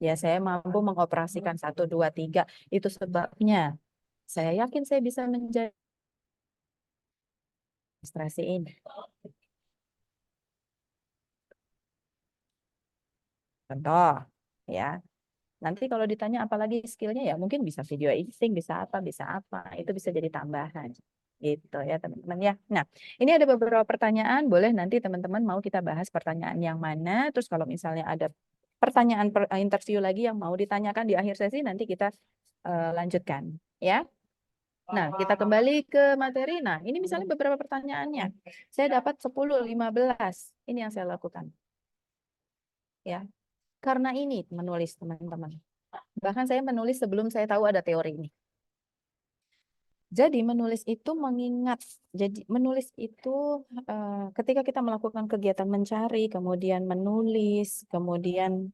Ya, saya mampu mengoperasikan 1, 2, 3. Itu sebabnya saya yakin saya bisa menjadi administrasi ini. Contoh, ya. Nanti kalau ditanya apalagi skillnya ya mungkin bisa video editing, bisa apa, itu bisa jadi tambahan. Gitu ya teman-teman ya. Nah, ini ada beberapa pertanyaan, boleh nanti teman-teman mau kita bahas pertanyaan yang mana, terus kalau misalnya ada pertanyaan interview lagi yang mau ditanyakan di akhir sesi nanti kita lanjutkan ya. Nah, kita kembali ke materi. Nah, ini misalnya beberapa pertanyaannya. Saya dapat 10, 15. Ini yang saya lakukan. Ya. Karena ini menulis teman-teman. Bahkan saya menulis sebelum saya tahu ada teori ini. Jadi menulis itu mengingat. Jadi menulis itu ketika kita melakukan kegiatan mencari, kemudian menulis, kemudian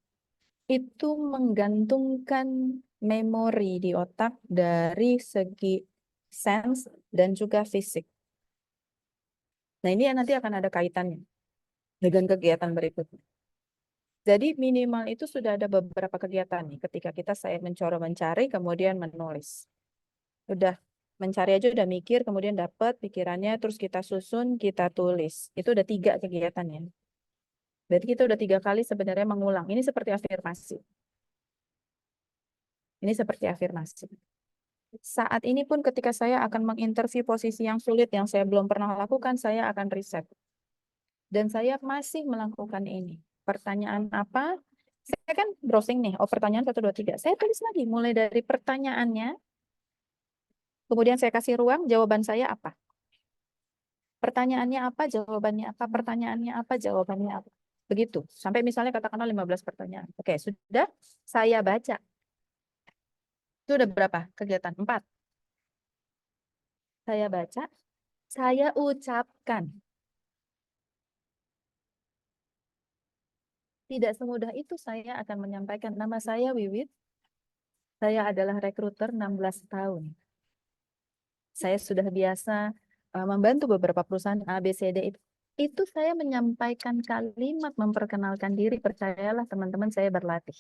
itu menggantungkan memori di otak dari segi sense dan juga fisik. Nah ini nanti akan ada kaitannya dengan kegiatan berikutnya. Jadi minimal itu sudah ada beberapa kegiatan nih. Ketika saya mencoba mencari, kemudian menulis. Udah mencari aja udah mikir, kemudian dapat pikirannya, terus kita susun, kita tulis. Itu udah 3 kegiatannya. Berarti kita udah 3 kali sebenarnya mengulang. Ini seperti afirmasi. Ini seperti afirmasi. Saat ini pun ketika saya akan menginterview posisi yang sulit yang saya belum pernah lakukan, saya akan riset. Dan saya masih melakukan ini. Pertanyaan apa? Saya kan browsing nih, pertanyaan 1, 2, 3. Saya tulis lagi, mulai dari pertanyaannya, kemudian saya kasih ruang, jawaban saya apa. Pertanyaannya apa, jawabannya apa, pertanyaannya apa, jawabannya apa. Begitu, sampai misalnya katakanlah 15 pertanyaan. Oke, sudah saya baca. Itu udah berapa kegiatan? 4. Saya baca, saya ucapkan. Tidak semudah itu saya akan menyampaikan nama saya Wiwit. Saya adalah rekruter 16 tahun. Saya sudah biasa membantu beberapa perusahaan ABCD itu saya menyampaikan kalimat memperkenalkan diri, percayalah teman-teman saya berlatih.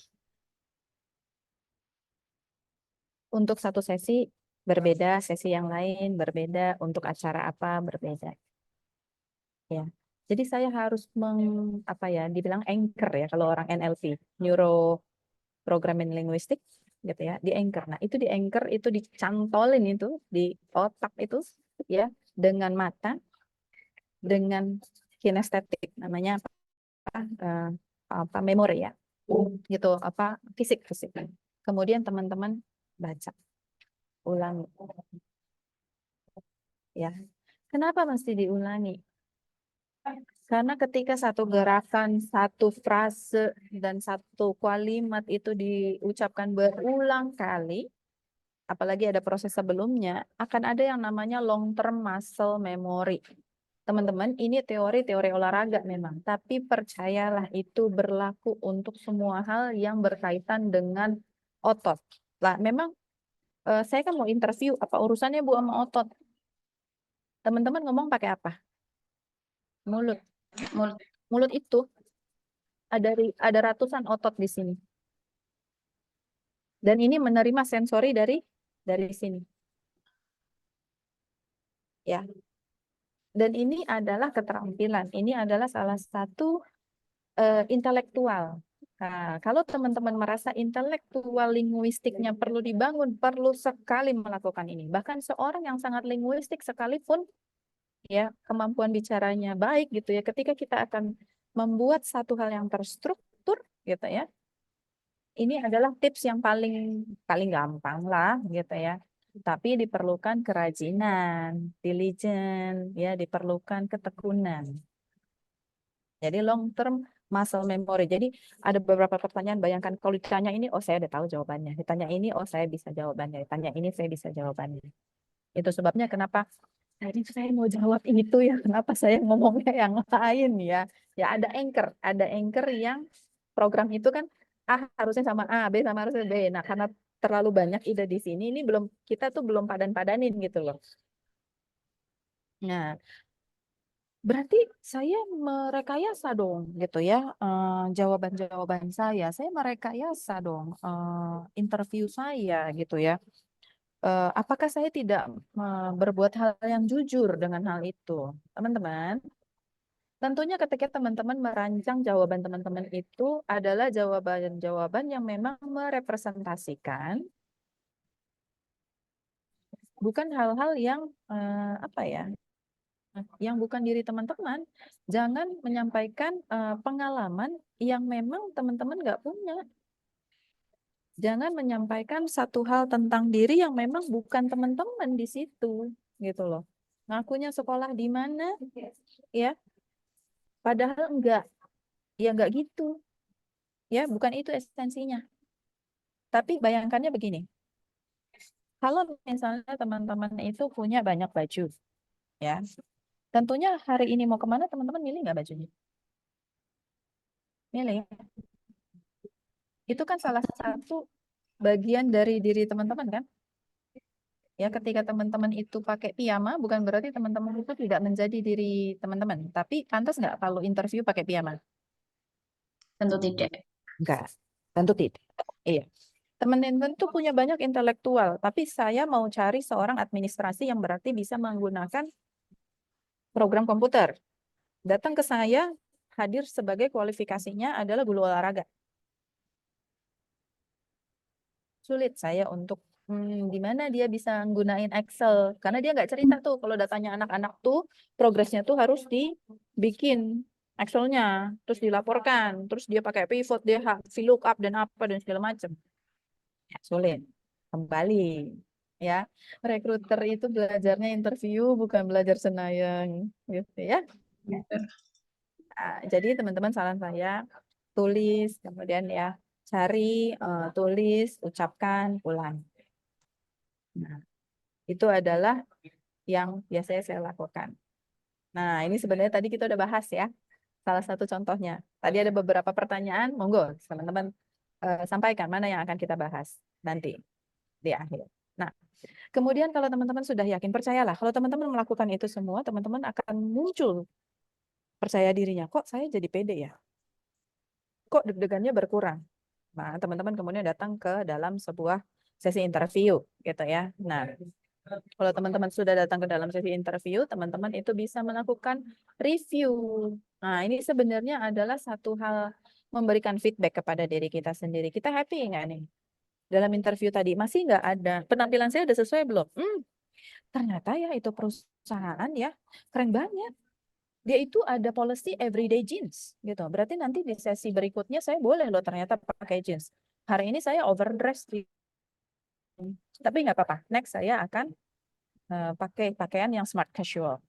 Untuk satu sesi berbeda, sesi yang lain berbeda, untuk acara apa berbeda. Ya. Jadi saya harus dibilang anchor ya kalau orang NLP, Neuro Programming Linguistic gitu ya, di anchor. Nah, itu di anchor itu dicantolin itu di otak itu ya dengan mata, dengan kinestetik namanya memori ya. Gitu, fisik. Kemudian teman-teman baca, ulangi. Ya. Kenapa mesti diulangi? Karena ketika satu gerakan, satu frase, dan satu kalimat itu diucapkan berulang kali, apalagi ada proses sebelumnya, akan ada yang namanya long term muscle memory. Teman-teman, ini teori-teori olahraga memang, tapi percayalah itu berlaku untuk semua hal yang berkaitan dengan otot. Lah, memang saya kan mau interview, apa urusannya Bu sama otot? Teman-teman ngomong pakai apa? Mulut. Mulut. Mulut itu ada ratusan otot di sini. Dan ini menerima sensori dari sini. Ya. Dan ini adalah keterampilan. Ini adalah salah satu intelektual. Nah, kalau teman-teman merasa intelektual linguistiknya perlu dibangun, perlu sekali melakukan ini. Bahkan seorang yang sangat linguistik sekalipun, ya kemampuan bicaranya baik gitu ya. Ketika kita akan membuat satu hal yang terstruktur, gitu ya. Ini adalah tips yang paling gampang lah, gitu ya. Tapi diperlukan kerajinan, diligent, ya diperlukan ketekunan. Jadi long term muscle memory. Jadi ada beberapa pertanyaan, bayangkan kalau ditanya ini, oh saya udah tahu jawabannya. Ditanya ini, oh saya bisa jawabannya. Ditanya ini, saya bisa jawabannya. Itu sebabnya kenapa tadi saya mau jawab itu ya, kenapa saya ngomongnya yang lain ya. Ya ada anchor yang program itu kan A harusnya sama A, B sama harusnya B. Nah, karena terlalu banyak ide di sini, ini kita tuh belum padan-padanin gitu loh. Nah, berarti saya merekayasa dong gitu ya, jawaban-jawaban saya merekayasa dong interview saya gitu ya. Apakah saya tidak berbuat hal yang jujur dengan hal itu, teman-teman? Tentunya ketika teman-teman merancang jawaban teman-teman itu adalah jawaban-jawaban yang memang merepresentasikan, bukan hal-hal yang apa ya, yang bukan diri teman-teman. Jangan menyampaikan pengalaman yang memang teman-teman nggak punya. Jangan menyampaikan satu hal tentang diri yang memang bukan teman-teman di situ, gitu loh. Ngakunya sekolah di mana, ya? Padahal enggak, ya enggak gitu, ya bukan itu esensinya. Tapi bayangkannya begini, kalau misalnya teman-teman itu punya banyak baju, ya, tentunya hari ini mau kemana teman-teman milih nggak bajunya? Milih. Itu kan salah satu bagian dari diri teman-teman kan? Ya, ketika teman-teman itu pakai piyama, bukan berarti teman-teman itu tidak menjadi diri teman-teman. Tapi pantas nggak kalau interview pakai piyama? Tentu tidak. Enggak, tentu tidak. Iya. Teman-teman itu punya banyak intelektual, tapi saya mau cari seorang administrasi yang berarti bisa menggunakan program komputer. Datang ke saya, hadir sebagai kualifikasinya adalah guru olahraga. Sulit saya untuk di mana dia bisa menggunakan Excel, karena dia nggak cerita tuh kalau datanya anak-anak tuh progresnya tuh harus dibikin Excel-nya, terus dilaporkan, terus dia pakai pivot, dia VLOOKUP dan apa dan segala macam. Ya, sulit. Kembali ya, rekruter itu belajarnya interview bukan belajar senayang gitu ya. Nah, jadi teman-teman saran saya tulis, kemudian ya cari, tulis, ucapkan, ulang. Nah, itu adalah yang biasanya saya lakukan. Nah, ini sebenarnya tadi kita udah bahas ya. Salah satu contohnya. Tadi ada beberapa pertanyaan, monggo teman-teman sampaikan mana yang akan kita bahas nanti di akhir. Nah, kemudian kalau teman-teman sudah yakin, percayalah, kalau teman-teman melakukan itu semua, teman-teman akan muncul percaya dirinya. Kok saya jadi pede ya? Kok deg-degannya berkurang? Nah, teman-teman kemudian datang ke dalam sebuah sesi interview, gitu ya. Nah, kalau teman-teman sudah datang ke dalam sesi interview, teman-teman itu bisa melakukan review. Nah, ini sebenarnya adalah satu hal memberikan feedback kepada diri kita sendiri. Kita happy nggak nih? Dalam interview tadi, masih nggak ada penampilan saya udah sesuai belum? Ternyata ya itu perusahaan ya, keren banget. Dia itu ada policy everyday jeans gitu. Berarti nanti di sesi berikutnya saya boleh loh ternyata pakai jeans. Hari ini saya overdress, tapi nggak apa-apa. Next saya akan pakai pakaian yang smart casual.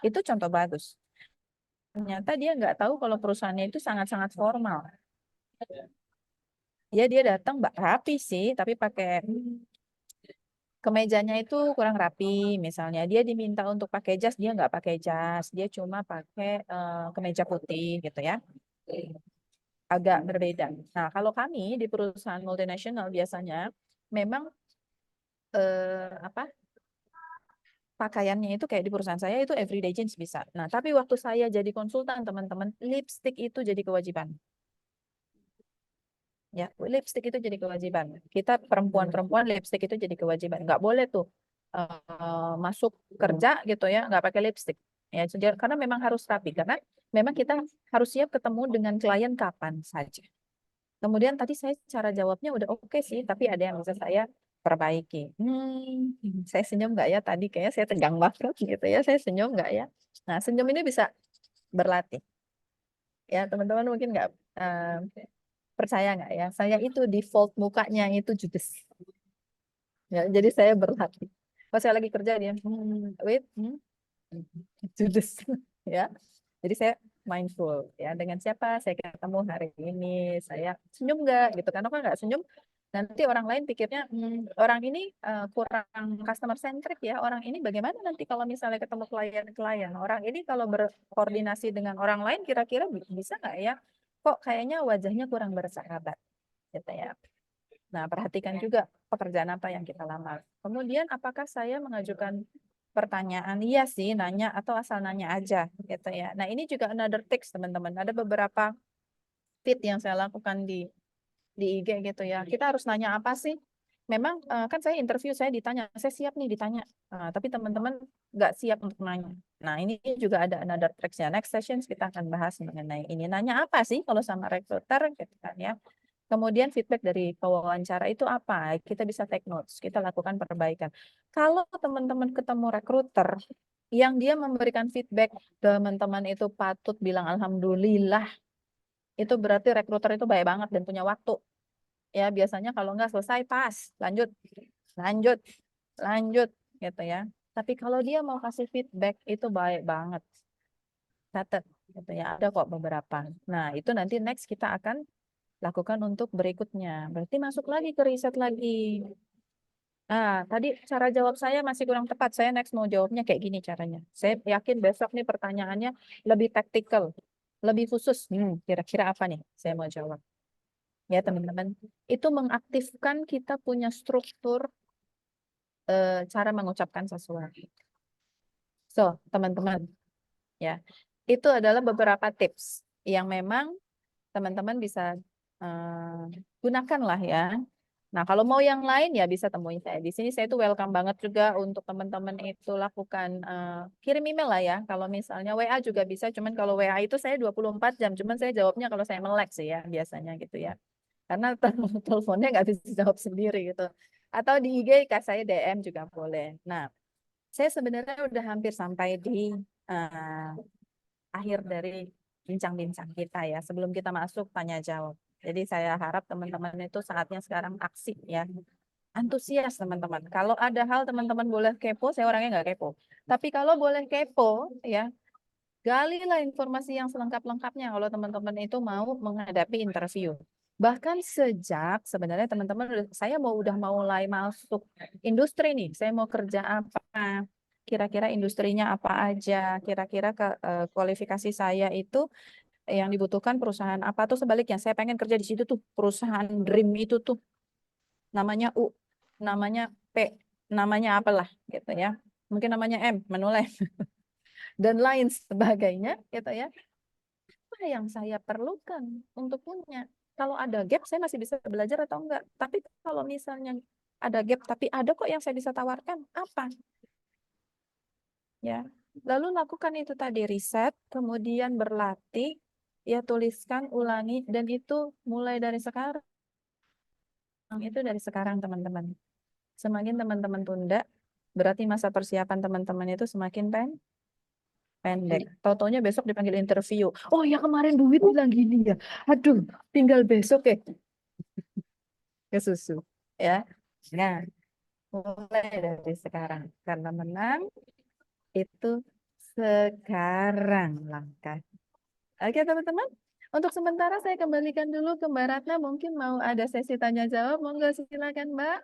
Itu contoh bagus. ternyata dia nggak tahu kalau perusahaannya itu sangat-sangat formal. Ya dia datang mbak rapi sih, tapi pakai kemejanya itu kurang rapi. Misalnya dia diminta untuk pakai jas, dia nggak pakai jas, dia cuma pakai kemeja putih gitu ya. Agak berbeda. Nah kalau kami di perusahaan multinasional biasanya memang apa pakaiannya itu kayak di perusahaan saya itu everyday jeans bisa. Nah tapi waktu saya jadi konsultan teman-teman, lipstick itu jadi kewajiban. Ya, lipstick itu jadi kewajiban. Kita perempuan-perempuan lipstick itu jadi kewajiban. Nggak boleh tuh masuk kerja gitu ya, nggak pakai lipstick. Ya, karena memang harus rapi. Karena memang kita harus siap ketemu dengan klien kapan saja. Kemudian tadi saya cara jawabnya udah oke sih, tapi ada yang bisa saya perbaiki. Saya senyum nggak ya tadi? Kayaknya saya tegang banget gitu ya. Saya senyum nggak ya? Nah, senyum ini bisa berlatih. Ya, teman-teman mungkin nggak percaya nggak ya? Saya itu default mukanya itu judes. Ya, jadi saya berlatih. Pas saya lagi kerja dia, wait, judes. Ya, jadi saya mindful ya dengan siapa saya ketemu hari ini, saya senyum nggak gitu. Karena kan nggak senyum, nanti orang lain pikirnya orang ini kurang customer centric ya. Orang ini bagaimana nanti kalau misalnya ketemu klien-klien? Orang ini kalau berkoordinasi dengan orang lain kira-kira bisa nggak ya? Kok kayaknya wajahnya kurang bersahabat gitu ya. Nah, perhatikan juga pekerjaan apa yang kita lamar. Kemudian apakah saya mengajukan pertanyaan? Iya sih, nanya atau asal nanya aja gitu ya. Nah, ini juga another tips teman-teman. Ada beberapa fit yang saya lakukan di IG gitu ya. Kita harus nanya apa sih? Memang kan saya interview, saya ditanya, saya siap nih ditanya. Tapi teman-teman nggak siap untuk nanya. Nah, ini juga ada another tricks-nya. Next sessions kita akan bahas mengenai ini. Nanya apa sih kalau sama recruiter gitu kan ya. Kemudian feedback dari pewawancara itu apa? Kita bisa take notes, kita lakukan perbaikan. Kalau teman-teman ketemu recruiter yang dia memberikan feedback, teman-teman itu patut bilang alhamdulillah. Itu berarti recruiter itu baik banget dan punya waktu. Ya, biasanya kalau nggak selesai pas, lanjut, lanjut, lanjut gitu ya. Tapi kalau dia mau kasih feedback itu baik banget. Catat gitu ya. Ada kok beberapa. Nah, itu nanti next kita akan lakukan untuk berikutnya. Berarti masuk lagi ke riset lagi. Tadi cara jawab saya masih kurang tepat. Saya next mau jawabnya kayak gini caranya. Saya yakin besok nih pertanyaannya lebih taktikal, lebih khusus. Kira-kira apa nih saya mau jawab? Ya teman-teman, itu mengaktifkan kita punya struktur cara mengucapkan sesuatu. So, teman-teman, ya, itu adalah beberapa tips yang memang teman-teman bisa gunakan lah ya. Nah, kalau mau yang lain ya bisa temuin saya. Di sini saya itu welcome banget juga untuk teman-teman itu lakukan kirim email lah ya. Kalau misalnya WA juga bisa, cuman kalau WA itu saya 24 jam, cuman saya jawabnya kalau saya melek sih ya biasanya gitu ya. Karena teleponnya nggak bisa jawab sendiri gitu. Atau di IG saya DM juga boleh. Nah, saya sebenarnya udah hampir sampai di akhir dari bincang-bincang kita ya. Sebelum kita masuk tanya jawab. Jadi saya harap teman-teman itu saatnya sekarang aksi ya. Antusias teman-teman. Kalau ada hal teman-teman boleh kepo, saya orangnya nggak kepo. Tapi kalau boleh kepo ya, galilah informasi yang selengkap-lengkapnya kalau teman-teman itu mau menghadapi interview. Bahkan sejak sebenarnya teman-teman saya udah mulai masuk industri nih. Saya mau kerja apa? Kira-kira industrinya apa aja? Kira-kira kualifikasi saya itu yang dibutuhkan perusahaan apa tuh sebaliknya. Saya pengen kerja di situ tuh perusahaan dream itu tuh namanya U, namanya P, namanya apalah gitu ya. Mungkin namanya M, menoleh dan lain sebagainya gitu ya. Apa yang saya perlukan untuk punya? Kalau ada gap saya masih bisa belajar atau enggak? Tapi kalau misalnya ada gap tapi ada kok yang saya bisa tawarkan, apa? Ya. Lalu lakukan itu tadi riset, kemudian berlatih, ya tuliskan, ulangi dan itu mulai dari sekarang. Itu dari sekarang teman-teman. Semakin teman-teman tunda, berarti masa persiapan teman-teman itu semakin pendek. Tau-taunya besok dipanggil interview. Oh ya kemarin Bu Wit bilang gini ya. Aduh, tinggal besok ya. Ke susu. Ya. Nah, mulai dari sekarang. Karena menang itu sekarang langkah. Oke, teman-teman. Untuk sementara saya kembalikan dulu ke Mbak Ratna. Mungkin mau ada sesi tanya jawab. Monggo silakan, Mbak.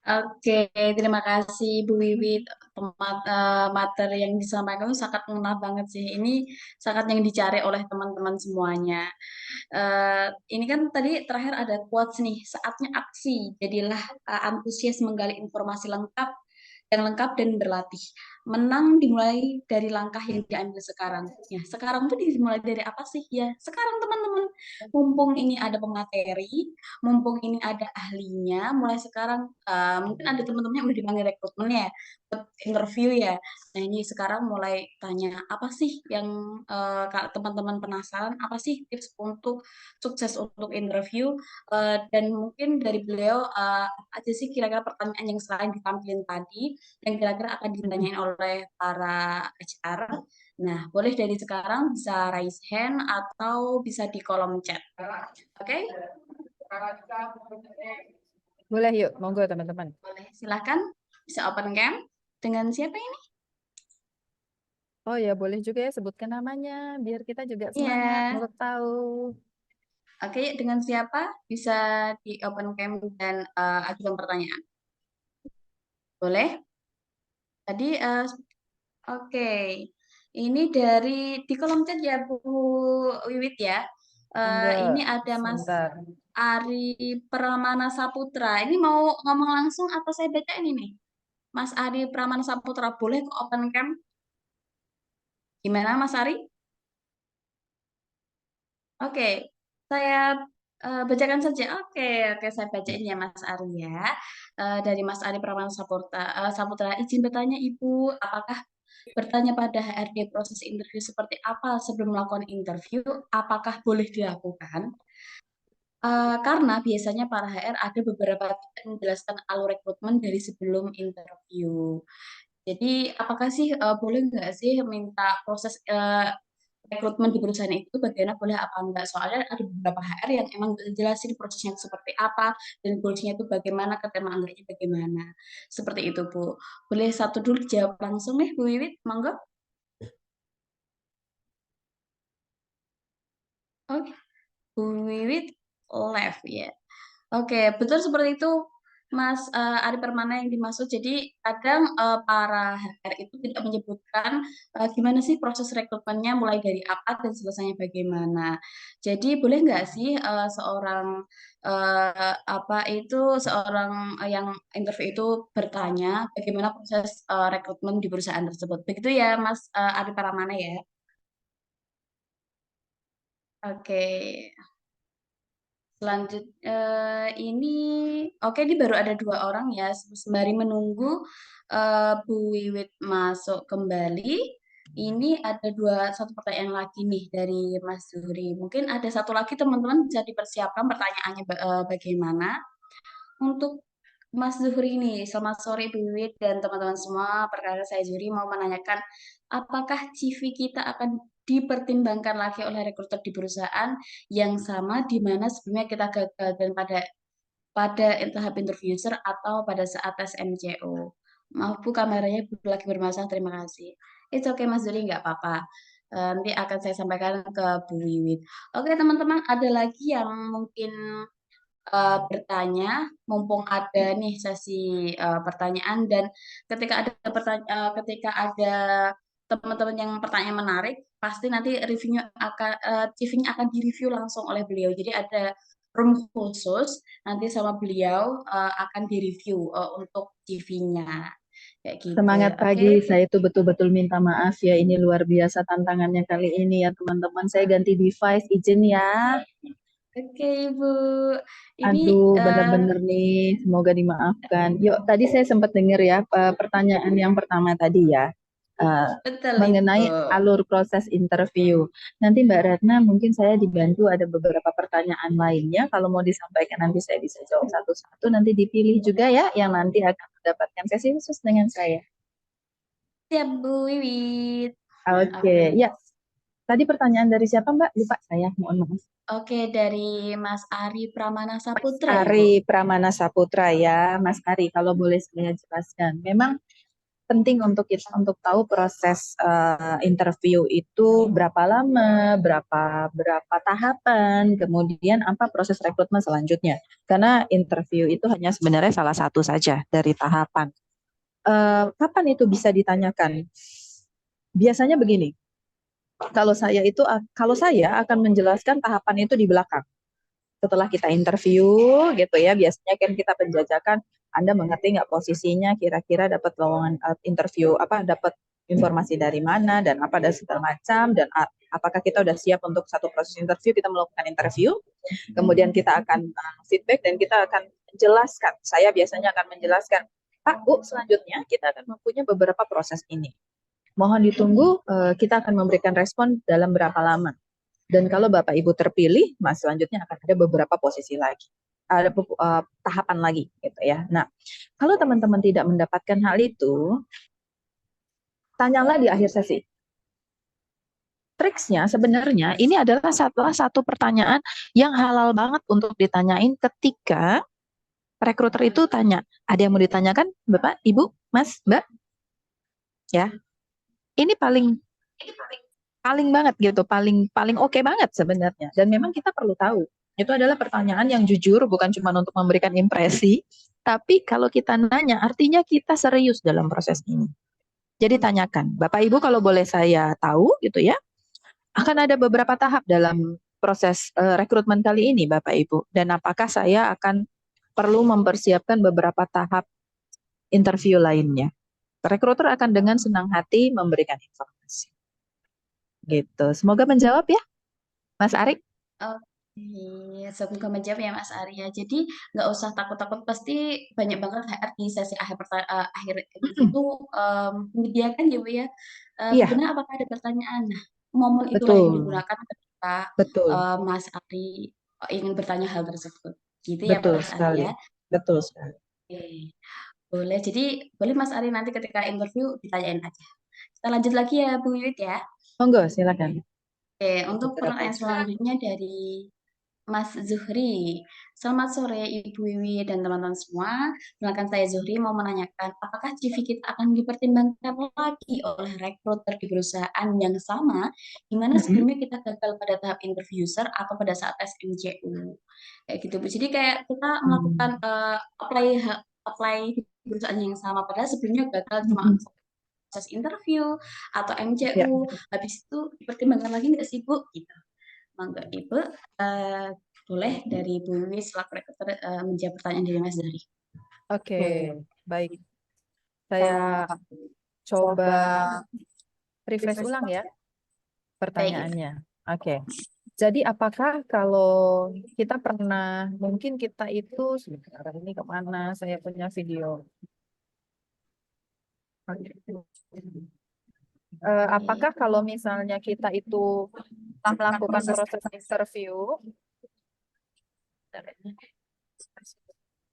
Oke, terima kasih Bu Wiwit. Materi yang disampaikan itu sangat mengena banget sih. Ini sangat yang dicari oleh teman-teman semuanya. Ini kan tadi terakhir ada quotes nih, saatnya aksi. Jadilah antusias menggali informasi lengkap dan berlatih. Menang dimulai dari langkah yang diambil sekarang. Ya, sekarang tuh dimulai dari apa sih? Ya, sekarang teman-teman. Mumpung ini ada pemateri, mumpung ini ada ahlinya, mulai sekarang mungkin ada teman-teman yang udah dipanggil rekrutmen ya, buat interview ya. Nah, ini sekarang mulai tanya apa sih yang teman-teman penasaran, apa sih tips untuk sukses untuk interview. Dan mungkin dari beliau apa aja sih kira-kira pertanyaan yang selain ditampilin tadi yang kira-kira akan ditanyain oleh para HR. Nah, boleh dari sekarang bisa raise hand atau bisa di kolom chat. Oke? Boleh yuk, monggo teman-teman. Boleh, silakan. Bisa open cam. Dengan siapa ini? Oh ya, boleh juga ya sebutkan namanya, biar kita juga semangat Iya. untuk tahu. Oke, dengan siapa? Bisa di open cam dan ajukan pertanyaan. Boleh? Tadi, oke. Ini dari di kolom chat ya, Bu Wiwit ya. Monggo, Ini ada Mas sebentar. Ari Pramana Saputra. Ini mau ngomong langsung atau saya baca ini nih? Mas Ari Pramana Saputra, boleh ke open cam? Gimana Mas Ari? Oke, saya bacakan saja. Oke, saya bacain ya Mas Ari ya. Dari Mas Ari Pramana Saputra, izin bertanya Ibu, apakah bertanya pada HRD proses interview seperti apa sebelum melakukan interview? Apakah boleh dilakukan? Karena biasanya para HR ada beberapa tips yang menjelaskan alur rekrutmen dari sebelum interview. Jadi, apakah sih boleh nggak sih minta proses rekrutmen di perusahaan itu bagaimana boleh apa enggak? Soalnya ada beberapa HR yang emang nggak jelasin prosesnya itu seperti apa dan goals-nya itu bagaimana, ketema anggotnya bagaimana. Seperti itu, Bu. Boleh satu dulu jawab langsung nih, Bu Wiwit, monggo. Oke, Bu Wiwit left ya. Oke, betul seperti itu, Mas Ari Permana yang dimaksud. Jadi kadang para HR itu tidak menyebutkan gimana sih proses rekrutmennya mulai dari apa dan selesainya bagaimana. Jadi boleh nggak sih seorang yang interview itu bertanya bagaimana proses rekrutmen di perusahaan tersebut. Begitu ya, Mas Ari Permana ya. Oke. Selanjutnya ini baru ada 2 orang ya, sembari menunggu Bu Wiwit masuk kembali. Ini ada satu pertanyaan lagi nih dari Mas Zuri. Mungkin ada satu lagi teman-teman bisa dipersiapkan pertanyaannya bagaimana. Untuk Mas Zuhri ini, selamat sore Bu Wiwit dan teman-teman semua. Perkenalkan saya Zuri mau menanyakan, apakah CV kita akan dipertimbangkan lagi oleh rekruter di perusahaan yang sama di mana sebelumnya kita gagal dan pada tahap interview user atau pada saat tes MCO. Maaf Bu, kameranya lagi bermasalah, terima kasih. It's okay Mas Zuri, nggak apa-apa. Nanti akan saya sampaikan ke Bu Wiwit. Oke teman-teman, ada lagi yang mungkin bertanya, mumpung ada nih sesi pertanyaan dan ketika ada teman-teman yang pertanyaan menarik, pasti nanti CV-nya akan direview langsung oleh beliau. Jadi ada room khusus nanti sama beliau akan direview untuk CV-nya kayak gitu. Semangat Oke. pagi, saya itu betul-betul minta maaf ya, ini luar biasa tantangannya kali ini ya teman-teman. Saya ganti device, izin ya. Oke, Ibu. Ini Aduh, bener-bener nih, semoga dimaafkan. Yuk, tadi saya sempat dengar ya pertanyaan yang pertama tadi ya, betul mengenai Ibu. alur proses interview. Nanti Mbak Ratna mungkin saya dibantu ada beberapa pertanyaan lainnya. Kalau mau disampaikan nanti saya bisa jawab satu-satu. Nanti dipilih juga ya yang nanti akan mendapatkan sesi khusus dengan saya. Siap Bu Wiwit. Oke, ya. Tadi pertanyaan dari siapa Mbak? Lupa saya, mohon maaf. Oke, dari Mas Ari Pramana Saputra ya, Bu? Ari Pramana Saputra ya, Mas Ari, kalau boleh saya jelaskan. Memang penting untuk kita untuk tahu proses interview itu berapa lama, berapa tahapan, kemudian apa proses rekrutmen selanjutnya. Karena interview itu hanya sebenarnya salah satu saja dari tahapan. Kapan itu bisa ditanyakan? Biasanya begini. Kalau saya akan menjelaskan tahapan itu di belakang. Setelah kita interview gitu ya, biasanya kan kita penjajakan, Anda mengerti nggak posisinya, kira-kira dapat lowongan interview dapat informasi dari mana dan apa dan segala macam, dan apakah kita udah siap untuk satu proses interview. Kita melakukan interview, kemudian kita akan feedback dan kita akan menjelaskan. Saya biasanya akan menjelaskan, Pak, Bu, selanjutnya kita akan mempunyai beberapa proses ini. Mohon ditunggu, kita akan memberikan respon dalam berapa lama. Dan kalau Bapak Ibu terpilih, Mas, selanjutnya akan ada beberapa posisi lagi, ada tahapan lagi, gitu ya. Nah, kalau teman-teman tidak mendapatkan hal itu, tanyalah di akhir sesi. Triksnya sebenarnya ini adalah salah satu pertanyaan yang halal banget untuk ditanyain ketika rekruter itu tanya. Ada yang mau ditanyakan, Bapak, Ibu, Mas, Mbak? Ya, ini paling banget gitu, paling oke banget sebenarnya. Dan memang kita perlu tahu, itu adalah pertanyaan yang jujur, bukan cuma untuk memberikan impresi, tapi kalau kita nanya, artinya kita serius dalam proses ini. Jadi tanyakan, Bapak Ibu kalau boleh saya tahu gitu ya, akan ada beberapa tahap dalam proses rekrutmen kali ini Bapak Ibu, dan apakah saya akan perlu mempersiapkan beberapa tahap interview lainnya. Rekruter akan dengan senang hati memberikan informasi. Gitu. Semoga menjawab ya, Mas Arik. Oke, semoga menjawab ya Mas Arya. Jadi nggak usah takut-takut, pasti banyak banget HR di sesi akhir akhir itu menyediakan ya Bu ya. Iya, Benar apakah ada pertanyaan? Nah, momen itulah yang betul, digunakan ketika betul, Mas Ari ingin bertanya hal tersebut. Gitu ya betul Mas sekali, Arya. betul sekali. Oke, boleh. Jadi boleh Mas Ari nanti ketika interview ditanyain aja. Kita lanjut lagi ya Bu Wiwit ya. Monggo, silakan. Oke, untuk Beberapa. pertanyaan selanjutnya dari Mas Zuhri. Selamat sore Ibu Wiwi dan teman-teman semua. Perkenalkan saya Zuhri mau menanyakan apakah CV kita akan dipertimbangkan lagi oleh rekruter di perusahaan yang sama di mana sebelumnya kita gagal pada tahap interview user atau pada saat tes MCU. Kayak gitu Bu. Jadi kayak kita melakukan apply di perusahaan yang sama padahal sebelumnya gagal cuma proses interview atau Ya. MCU. Habis itu dipertimbangkan lagi nggak sih Bu? Gitu. Mangga Ibu, boleh dari Bu Wiwi selaku rekruter menjawab pertanyaan dari Mas Zahri. Oke, baik. Saya coba refresh ulang ya pertanyaannya. Oke. Jadi apakah kalau kita pernah, mungkin kita itu, sebentar ini kemana saya punya video. Apakah kalau misalnya kita itu melakukan proses interview,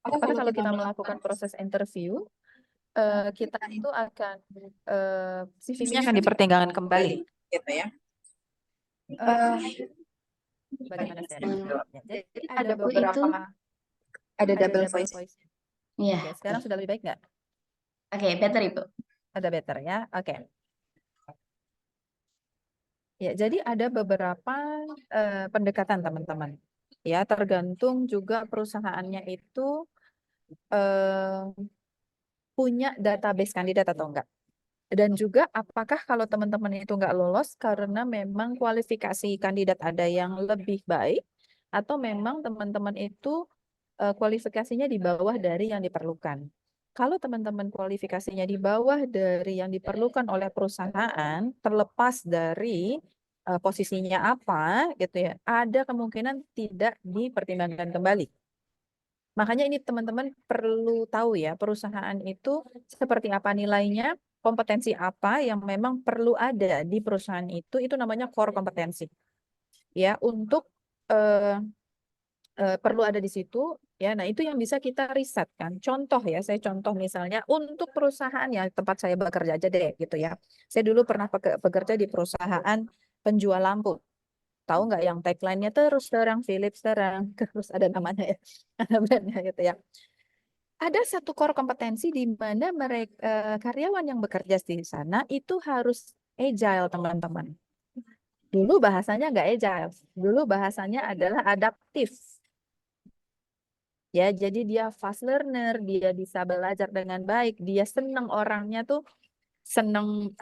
apakah kalau kita melakukan proses interview, kita itu akan CV-nya akan dipertimbangkan kembali, gitu ya? Bagaimana saya jawabnya? Jadi ada beberapa, ada double voice. Iya. Oke, sekarang sudah lebih baik nggak? Oke, better Ibu. Ada better ya, oke. Ya, jadi ada beberapa pendekatan teman-teman. Ya, tergantung juga perusahaannya itu punya database kandidat atau enggak. Dan juga apakah kalau teman-teman itu enggak lolos karena memang kualifikasi kandidat ada yang lebih baik atau memang teman-teman itu kualifikasinya di bawah dari yang diperlukan. Kalau teman-teman kualifikasinya di bawah dari yang diperlukan oleh perusahaan, terlepas dari posisinya apa, gitu ya, ada kemungkinan tidak dipertimbangkan kembali. Makanya ini teman-teman perlu tahu ya, perusahaan itu seperti apa nilainya, kompetensi apa yang memang perlu ada di perusahaan itu namanya core kompetensi. Ya, untuk perlu ada di situ ya. Nah, itu yang bisa kita riset kan. Contoh ya, saya contoh misalnya untuk perusahaan yang tempat saya bekerja aja deh gitu ya. Saya dulu pernah bekerja di perusahaan penjual lampu. Tahu nggak yang tagline-nya terus terang Philips terang, terus ada namanya ya, ada brandnya gitu ya. ada satu core kompetensi di mana mereka karyawan yang bekerja di sana itu harus agile, teman-teman. Dulu bahasanya nggak agile, dulu bahasanya adalah adaptif. Ya, jadi dia fast learner, dia bisa belajar dengan baik, dia senang orangnya tuh senang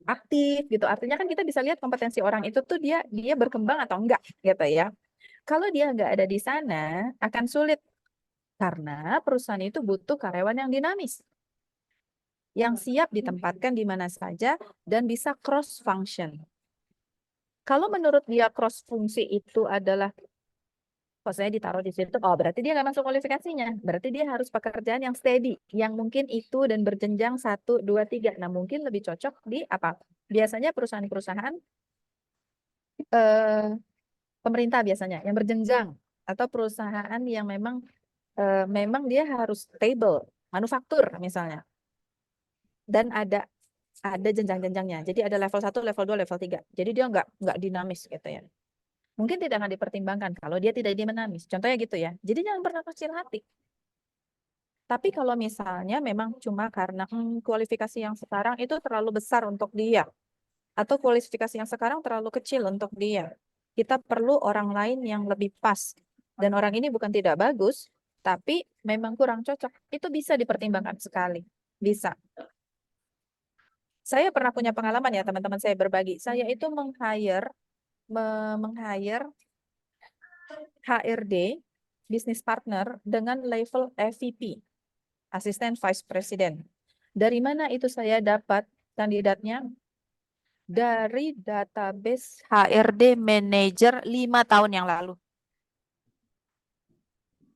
aktif gitu. Artinya kan kita bisa lihat kompetensi orang itu tuh dia berkembang atau enggak gitu ya. Kalau dia nggak ada di sana akan sulit karena perusahaan itu butuh karyawan yang dinamis, yang siap ditempatkan di mana saja dan bisa cross function. Kalau menurut dia cross fungsi itu adalah kalau saya ditaruh di situ, oh berarti dia nggak masuk kualifikasinya. Berarti dia harus pekerjaan yang steady, yang mungkin itu dan berjenjang 1, 2, 3. Nah mungkin lebih cocok di apa? Biasanya perusahaan-perusahaan pemerintah biasanya yang berjenjang atau perusahaan yang memang dia harus stable, manufaktur misalnya. Dan ada jenjang-jenjangnya. Jadi ada level 1, level 2, level 3. Jadi dia nggak dinamis gitu ya. Mungkin tidak akan dipertimbangkan kalau dia tidak dinamis. Contohnya gitu ya. Jadi jangan pernah kecil hati. Tapi kalau misalnya memang cuma karena kualifikasi yang sekarang itu terlalu besar untuk dia. Atau kualifikasi yang sekarang terlalu kecil untuk dia. Kita perlu orang lain yang lebih pas. Dan orang ini bukan tidak bagus, tapi memang kurang cocok. Itu bisa dipertimbangkan sekali. Bisa. Saya pernah punya pengalaman ya teman-teman, saya berbagi. Saya itu meng-hire HRD, business partner dengan level EVP, Assistant Vice President. Dari mana itu saya dapat kandidatnya? Dari database HRD Manager 5 tahun yang lalu.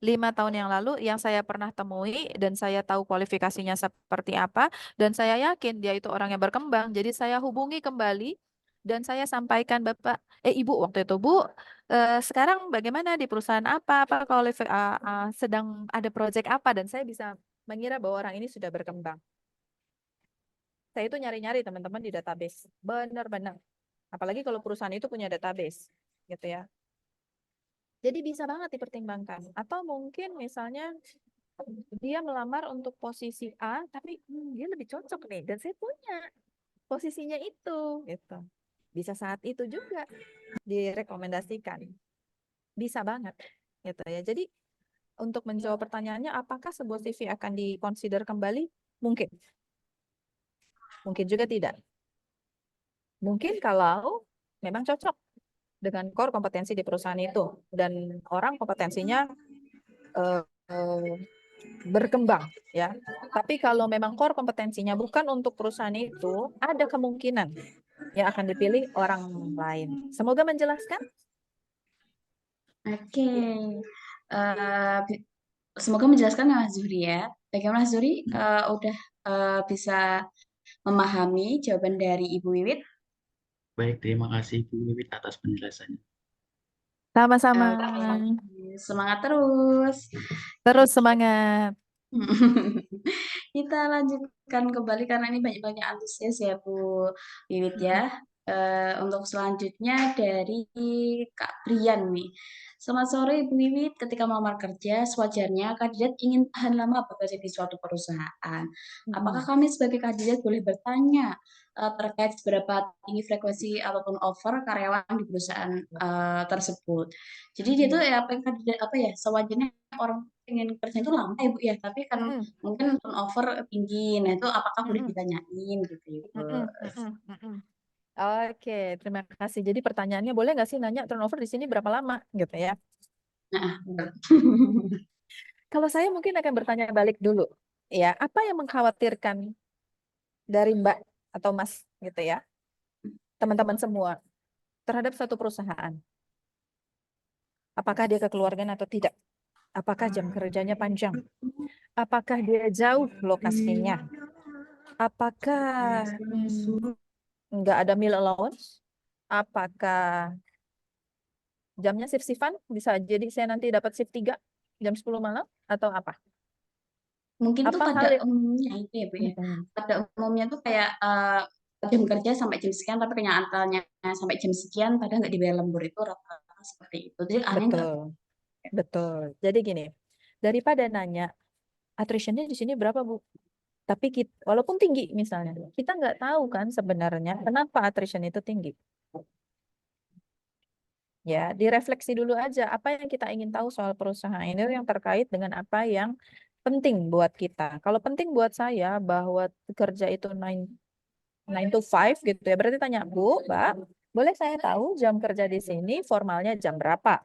5 tahun yang lalu yang saya pernah temui dan saya tahu kualifikasinya seperti apa dan saya yakin dia itu orang yang berkembang. Jadi saya hubungi kembali dan saya sampaikan Bapak, Ibu waktu itu Bu, sekarang bagaimana di perusahaan apa sedang ada proyek apa dan saya bisa mengira bahwa orang ini sudah berkembang. Saya itu nyari-nyari teman-teman di database, benar-benar. Apalagi kalau perusahaan itu punya database, gitu ya. Jadi bisa banget dipertimbangkan. Atau mungkin misalnya dia melamar untuk posisi A, tapi dia lebih cocok nih, dan saya punya posisinya itu, gitu. Bisa saat itu juga direkomendasikan. Bisa banget, gitu ya. Jadi untuk menjawab pertanyaannya, apakah sebuah CV akan dikonsider kembali? Mungkin. Mungkin juga tidak. Mungkin kalau memang cocok dengan core kompetensi di perusahaan itu dan orang kompetensinya berkembang ya. Tapi kalau memang core kompetensinya bukan untuk perusahaan itu, ada kemungkinan yang akan dipilih orang lain. Semoga menjelaskan. Oke. Semoga menjelaskan ya Mas Zuhri ya. Bagaimana Mas Zuhri? Udah bisa memahami jawaban dari Ibu Wiwit? Baik, terima kasih Bu Wiwit atas penjelasannya. Sama-sama. Oke, semangat terus. Terus semangat. Kita lanjutkan kembali karena ini banyak-banyak antusias ya Bu Wiwit ya. Untuk selanjutnya dari Kak Brian nih. Selamat sore Bu Wiwit, ketika melamar kerja, sewajarnya kandidat ingin tahan lama bekerja di suatu perusahaan. Apakah kami sebagai kandidat boleh bertanya terkait seberapa tinggi frekuensi ataupun offer karyawan di perusahaan tersebut? Jadi dia tuh ya kandidat apa ya, sewajarnya orang pengen kerja itu lama ya Bu ya, tapi kan mungkin turnover tinggi. Nah itu apakah boleh ditanyain gitu ya Bu? Oke, terima kasih. Jadi pertanyaannya boleh nggak sih nanya turnover di sini berapa lama gitu ya? Nah, Kalau saya mungkin akan bertanya balik dulu, ya apa yang mengkhawatirkan dari Mbak atau Mas gitu ya, teman-teman semua terhadap satu perusahaan? Apakah dia kekeluargaan atau tidak? Apakah jam kerjanya panjang? Apakah dia jauh lokasinya? Apakah nggak ada meal allowance? Apakah jamnya shift-shiftan? Bisa jadi saya nanti dapat shift 3 jam 10 malam atau apa? mungkin tuh Apa pada hal umumnya itu ya Bu ya. Pada umumnya tuh kayak jam kerja sampai jam sekian tapi kenyataannya sampai jam sekian padahal nggak dibayar lembur, itu rata-rata seperti itu. Jadi aneh nggak? betul, betul. Jadi gini, daripada nanya attrition-nya di sini berapa, Bu? Tapi walaupun tinggi misalnya, kita nggak tahu kan sebenarnya kenapa attrition itu tinggi. Ya, direfleksi dulu aja apa yang kita ingin tahu soal perusahaan ini yang terkait dengan apa yang penting buat kita. Kalau penting buat saya bahwa kerja itu 9 to 5 gitu ya, berarti tanya, Bu, Mbak, boleh saya tahu jam kerja di sini formalnya jam berapa?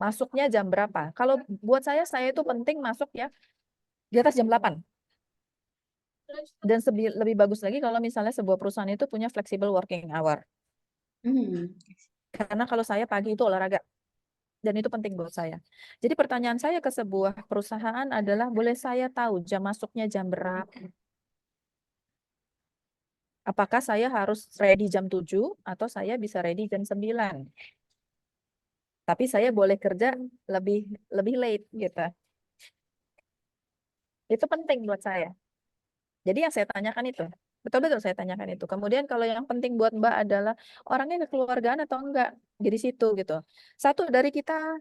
Masuknya jam berapa? Kalau buat saya itu penting masuk ya di atas jam 8. Dan lebih bagus lagi kalau misalnya sebuah perusahaan itu punya flexible working hour. Karena kalau saya pagi itu olahraga. Dan itu penting buat saya. Jadi pertanyaan saya ke sebuah perusahaan adalah, boleh saya tahu jam masuknya jam berapa? Apakah saya harus ready jam 7 atau saya bisa ready jam 9? Tapi saya boleh kerja lebih late gitu. Itu penting buat saya. Jadi yang saya tanyakan itu. Betul-betul saya tanyakan itu. Kemudian kalau yang penting buat Mbak adalah orangnya kekeluargaan atau enggak. Jadi situ gitu. Satu dari kita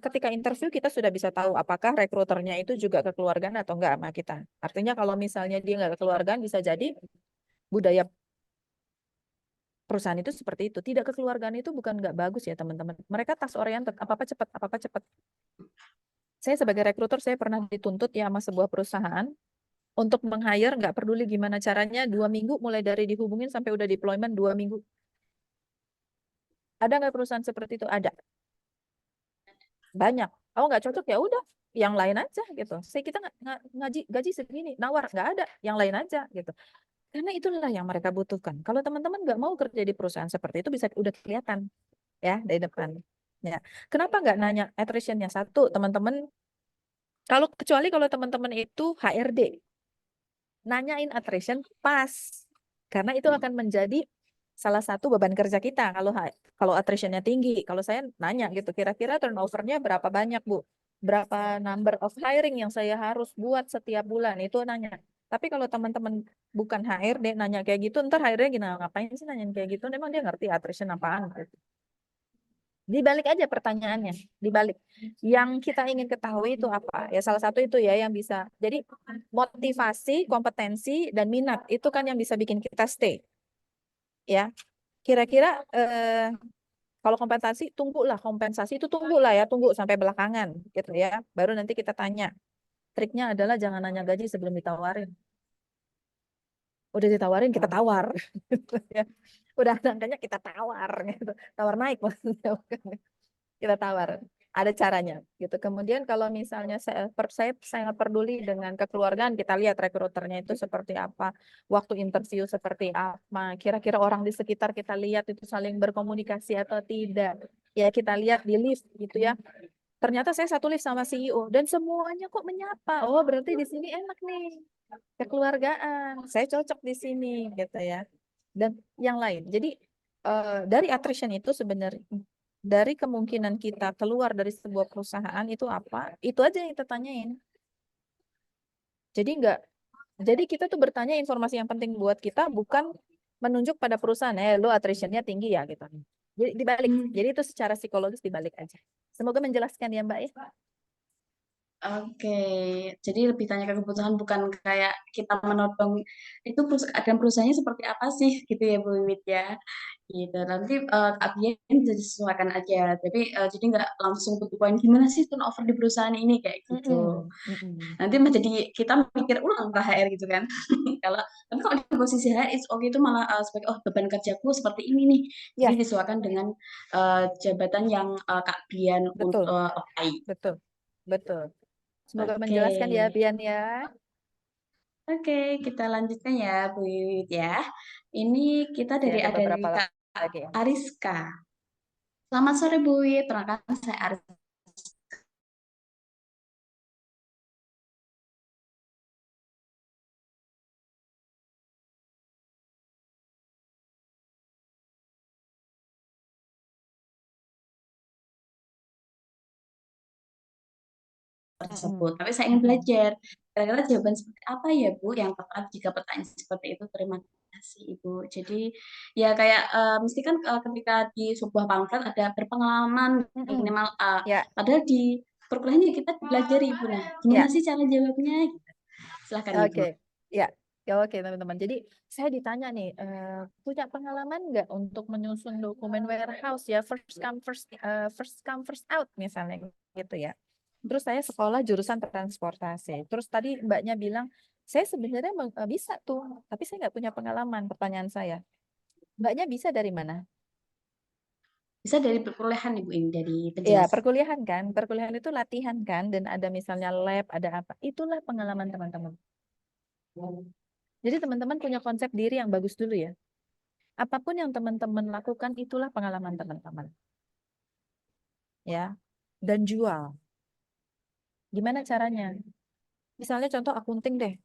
ketika interview kita sudah bisa tahu apakah rekruternya itu juga kekeluargaan atau enggak sama kita. Artinya kalau misalnya dia enggak kekeluargaan bisa jadi budaya perusahaan itu seperti itu. Tidak kekeluargaan itu bukan enggak bagus ya teman-teman. Mereka task oriented, apa-apa cepat, apa-apa cepat. Saya sebagai rekruter saya pernah dituntut ya sama sebuah perusahaan untuk meng-hire, nggak peduli gimana caranya, 2 minggu mulai dari dihubungin sampai udah deployment 2 minggu. Ada nggak perusahaan seperti itu? Ada. Banyak. Oh nggak cocok ya udah, yang lain aja gitu. Kita gaji segini, nawar nggak ada, yang lain aja gitu. Karena itulah yang mereka butuhkan. Kalau teman-teman nggak mau kerja di perusahaan seperti itu bisa udah kelihatan ya dari depan. Ya. Kenapa nggak nanya attrition-nya? Satu, teman-teman, kecuali kalau teman-teman itu HRD. Nanyain attrition pas, karena itu akan menjadi salah satu beban kerja kita kalau attrition-nya tinggi. Kalau saya nanya gitu, kira-kira turnover-nya berapa banyak, Bu? Berapa number of hiring yang saya harus buat setiap bulan? Itu nanya. Tapi kalau teman-teman bukan HRD nanya kayak gitu, ntar HRD gini, ngapain sih nanyain kayak gitu? Memang dia ngerti attrition apaan gitu. Dibalik aja pertanyaannya, dibalik. Yang kita ingin ketahui itu apa? Ya salah satu itu ya yang bisa. Jadi motivasi, kompetensi, dan minat itu kan yang bisa bikin kita stay. Ya, kira-kira kalau kompensasi itu tunggulah ya, tunggu sampai belakangan gitu ya. Baru nanti kita tanya. Triknya adalah jangan nanya gaji sebelum ditawarin. Udah ditawarin kita tawar. Ya. Udah angkanya kita tawar gitu. Tawar naik maksudnya. Kita tawar. Ada caranya gitu. Kemudian kalau misalnya saya sangat peduli dengan kekeluargaan, kita lihat rekruternya itu seperti apa, waktu interview seperti apa, kira-kira orang di sekitar kita lihat itu saling berkomunikasi atau tidak. Ya kita lihat di lift gitu ya. Ternyata saya satu lift sama CEO dan semuanya kok menyapa. Oh, berarti di sini enak nih. Kekeluargaan. Saya cocok di sini gitu ya. Dan yang lain. Jadi dari attrition itu sebenarnya dari kemungkinan kita keluar dari sebuah perusahaan itu apa? Itu aja yang kita tanyain. Jadi kita tuh bertanya informasi yang penting buat kita, bukan menunjuk pada perusahaan, lo attrition-nya tinggi ya gitu. Jadi dibalik. Jadi itu secara psikologis dibalik aja. Semoga menjelaskan ya Mbak ya. Oke, jadi lebih tanya ke kebutuhan, bukan kayak kita menodong itu keadaan perusahaannya seperti apa sih gitu ya Bu Wiwit ya. Gitu. Nanti Abian bisa disesuaikan aja. Tapi jadi nggak langsung to the point gimana sih turnover di perusahaan ini kayak gitu. Nanti menjadi kita mikir ulang ke HR gitu kan. Kalau di posisi HR it's okay itu malah sebagai beban kerjaku seperti ini nih. Jadi disesuaikan dengan jabatan yang Kak Bian Betul. apply. Betul. Semoga menjelaskan ya Bian ya. Oke, kita lanjutkan ya Bu Wiwit ya. Ini kita dari ada beberapa Kak lagi ya. Ariska. Selamat sore Bu Wiwit, perkenalkan saya Ariska. Tersebut. Tapi saya ingin belajar. Kira-kira jawaban seperti apa ya Bu yang tepat jika pertanyaan seperti itu? Terima kasih Ibu. Jadi ya kayak mesti kan ketika di sebuah pangkat ada berpengalaman minimal padahal di perkuliahannya kita pelajari Ibu. Nah, gimana sih cara jawabnya? Gitu. Silahkan Ibu. Oke, ya. Ya, oke teman-teman. Jadi saya ditanya nih, punya pengalaman nggak untuk menyusun dokumen warehouse ya, first come first out misalnya gitu ya. Terus saya sekolah jurusan transportasi. Terus tadi Mbaknya bilang, saya sebenarnya bisa tuh, tapi saya nggak punya pengalaman. Pertanyaan saya, Mbaknya bisa dari mana? Bisa dari perkuliahan Ibu ini, dari Ya, penjelasan. perkuliahan kan. Perkuliahan itu latihan kan, dan ada misalnya lab, ada apa. Itulah pengalaman teman-teman. Jadi teman-teman punya konsep diri yang bagus dulu ya. Apapun yang teman-teman lakukan, itulah pengalaman teman-teman. Ya, dan jual. Gimana caranya? Misalnya contoh akunting deh.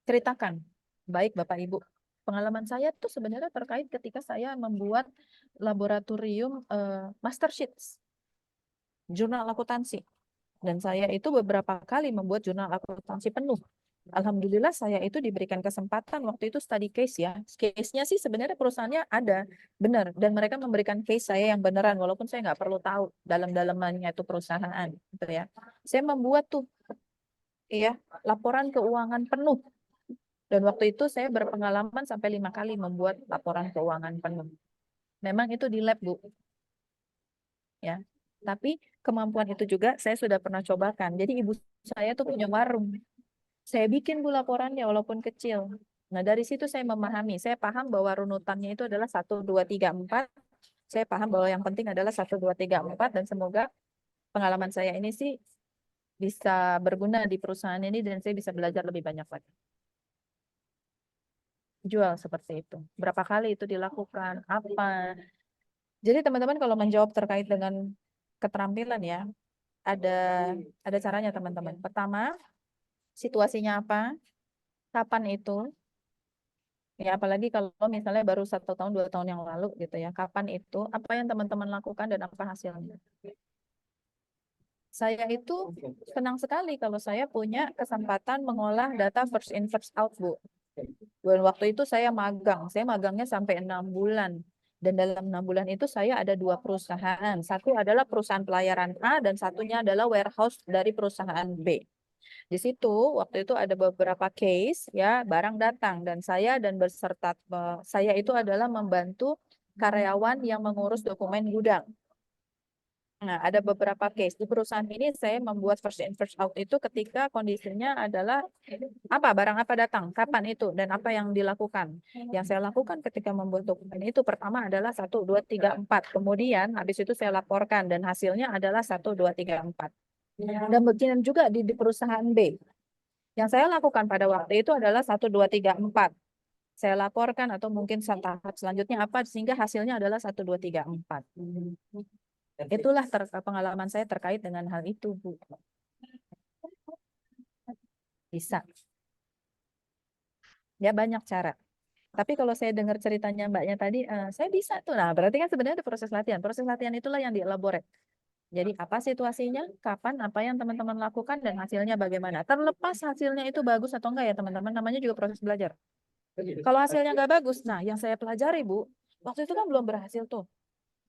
Ceritakan, baik Bapak Ibu. Pengalaman saya tuh sebenarnya terkait ketika saya membuat laboratorium master sheets, jurnal akuntansi. Dan saya itu beberapa kali membuat jurnal akuntansi penuh. Alhamdulillah saya itu diberikan kesempatan waktu itu study case ya. Case-nya sih sebenarnya perusahaannya ada, benar. Dan mereka memberikan case saya yang beneran, walaupun saya nggak perlu tahu dalam-dalamannya itu perusahaan. Gitu ya. Saya membuat tuh ya laporan keuangan penuh. Dan waktu itu saya berpengalaman sampai 5 kali membuat laporan keuangan penuh. Memang itu di lab, Bu. Ya. Tapi kemampuan itu juga saya sudah pernah cobakan. Jadi ibu saya tuh punya warung. Saya bikin Bu laporannya walaupun kecil. Nah, dari situ saya memahami. Saya paham bahwa runutannya itu adalah 1, 2, 3, 4. Saya paham bahwa yang penting adalah 1, 2, 3, 4. Dan semoga pengalaman saya ini sih bisa berguna di perusahaan ini dan saya bisa belajar lebih banyak lagi. Jual seperti itu. Berapa kali itu dilakukan? Apa? Jadi teman-teman kalau menjawab terkait dengan keterampilan ya, ada caranya teman-teman. Pertama, situasinya apa? Kapan itu? Ya, apalagi kalau misalnya baru 1 tahun, 2 tahun yang lalu gitu ya. Kapan itu? Apa yang teman-teman lakukan dan apa hasilnya? Saya itu senang sekali kalau saya punya kesempatan mengolah data first in first out, Bu. Dan waktu itu saya magang. Saya magangnya sampai 6 bulan. Dan dalam 6 bulan itu saya ada 2 perusahaan. Satu adalah perusahaan pelayaran A dan satunya adalah warehouse dari perusahaan B. Di situ waktu itu ada beberapa case ya, barang datang dan saya dan beserta saya itu adalah membantu karyawan yang mengurus dokumen gudang. Nah, ada beberapa case di perusahaan ini saya membuat first in first out itu ketika kondisinya adalah apa barang apa datang, kapan itu dan apa yang dilakukan. Yang saya lakukan ketika membuat dokumen itu pertama adalah 1, 2, 3, 4. Kemudian habis itu saya laporkan dan hasilnya adalah 1, 2, 3, 4. Dan begini juga di perusahaan B. Yang saya lakukan pada waktu itu adalah 1, 2, 3, 4. Saya laporkan atau mungkin tahap selanjutnya apa sehingga hasilnya adalah 1, 2, 3, 4. Itulah pengalaman saya terkait dengan hal itu, Bu. Bisa. Ya banyak cara. Tapi kalau saya dengar ceritanya Mbaknya tadi, saya bisa tuh. Nah, berarti kan sebenarnya ada proses latihan. Proses latihan itulah yang dielaborate. Jadi apa situasinya, kapan, apa yang teman-teman lakukan, dan hasilnya bagaimana. Terlepas hasilnya itu bagus atau enggak ya teman-teman, namanya juga proses belajar. Kalau hasilnya nggak bagus, nah yang saya pelajari Bu, waktu itu kan belum berhasil tuh.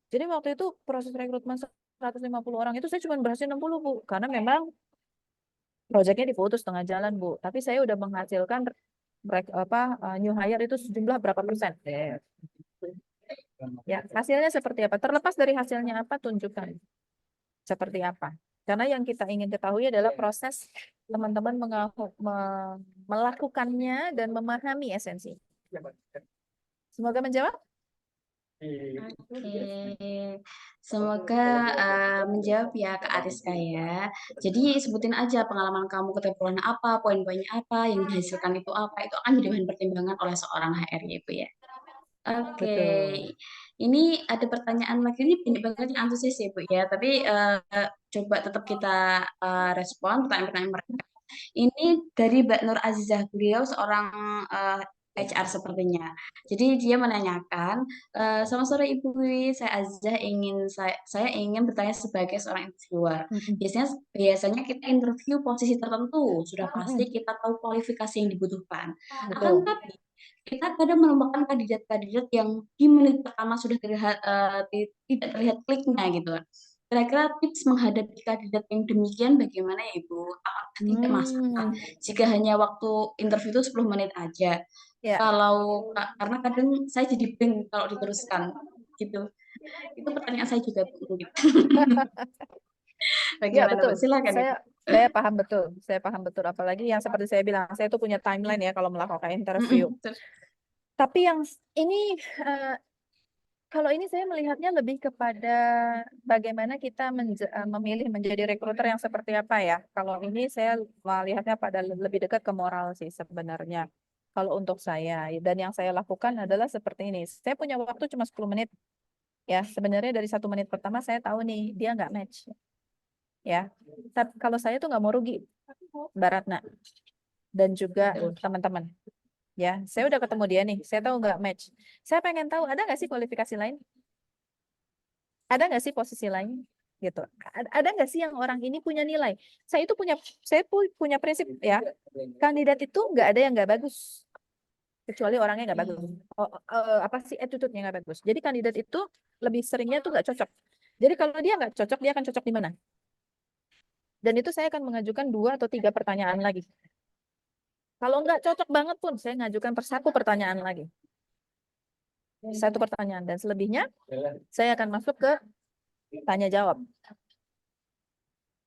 Jadi waktu itu proses rekrutmen 150 orang itu saya cuma berhasil 60 Bu. Karena memang proyeknya diputus tengah jalan Bu. Tapi saya udah menghasilkan new hire itu sejumlah berapa persen. Ya, hasilnya seperti apa? Terlepas dari hasilnya apa, tunjukkan seperti apa. Karena yang kita ingin ketahui adalah proses teman-teman melakukannya dan memahami esensi. Semoga menjawab. Oke, semoga menjawab ya Kak Ariska ya. Jadi sebutin aja pengalaman kamu, keterampilan apa, poin-poinnya apa, yang dihasilkan itu apa, itu akan jadi bahan pertimbangan oleh seorang HR ya Bu ya. Oke, Betul. ini ada pertanyaan lagi, ini banyak banget yang antusias ya Bu ya, tapi coba tetap kita respon pertanyaan-pertanyaan mereka. Ini dari Mbak Nur Azizah, beliau seorang HR sepertinya. Jadi dia menanyakan, selamat sore Ibu Wiwi, saya Azizah saya ingin bertanya sebagai seorang interviewer. Biasanya kita interview posisi tertentu, sudah pasti kita tahu kualifikasi yang dibutuhkan. Akan Betul. tapi kita kadang menemukan kandidat-kandidat yang di menit pertama sudah tidak terlihat kliknya gitu. Kira-kira tips menghadapi kandidat yang demikian bagaimana ya Ibu? Apakah tidak masalah jika hanya waktu interview itu 10 menit aja? Ya, Karena kadang saya jadi blank kalau diteruskan gitu. Itu pertanyaan saya juga Bu. ya Bagaimana Bu? betul. Silakan Ibu. Saya paham betul. Saya paham betul. Apalagi yang seperti saya bilang, saya itu punya timeline ya kalau melakukan interview. Tapi yang ini kalau ini saya melihatnya lebih kepada bagaimana kita memilih menjadi rekruter yang seperti apa ya. Kalau ini saya melihatnya pada lebih dekat ke moral sih sebenarnya. Kalau untuk saya, dan yang saya lakukan adalah seperti ini. Saya punya waktu cuma 10 menit. Ya, sebenarnya dari 1 menit pertama saya tahu nih, dia nggak match. Ya, tapi kalau saya tuh nggak mau rugi, Mbak Ratna. Dan juga teman-teman. Ya, saya udah ketemu dia nih, saya tahu nggak match. Saya pengen tahu, ada nggak sih kualifikasi lain? Ada nggak sih posisi lain? Gitu. Ada nggak sih yang orang ini punya nilai? Saya punya prinsip ya, kandidat itu nggak ada yang nggak bagus, kecuali orangnya nggak bagus. Apa sih attitude-nya nggak bagus. Jadi kandidat itu lebih seringnya tuh nggak cocok. Jadi kalau dia nggak cocok, dia akan cocok di mana? Dan itu saya akan mengajukan 2 atau 3 pertanyaan lagi. Kalau nggak cocok banget pun, saya ngajukan satu pertanyaan lagi. 1 pertanyaan. Dan selebihnya, saya akan masuk ke tanya jawab.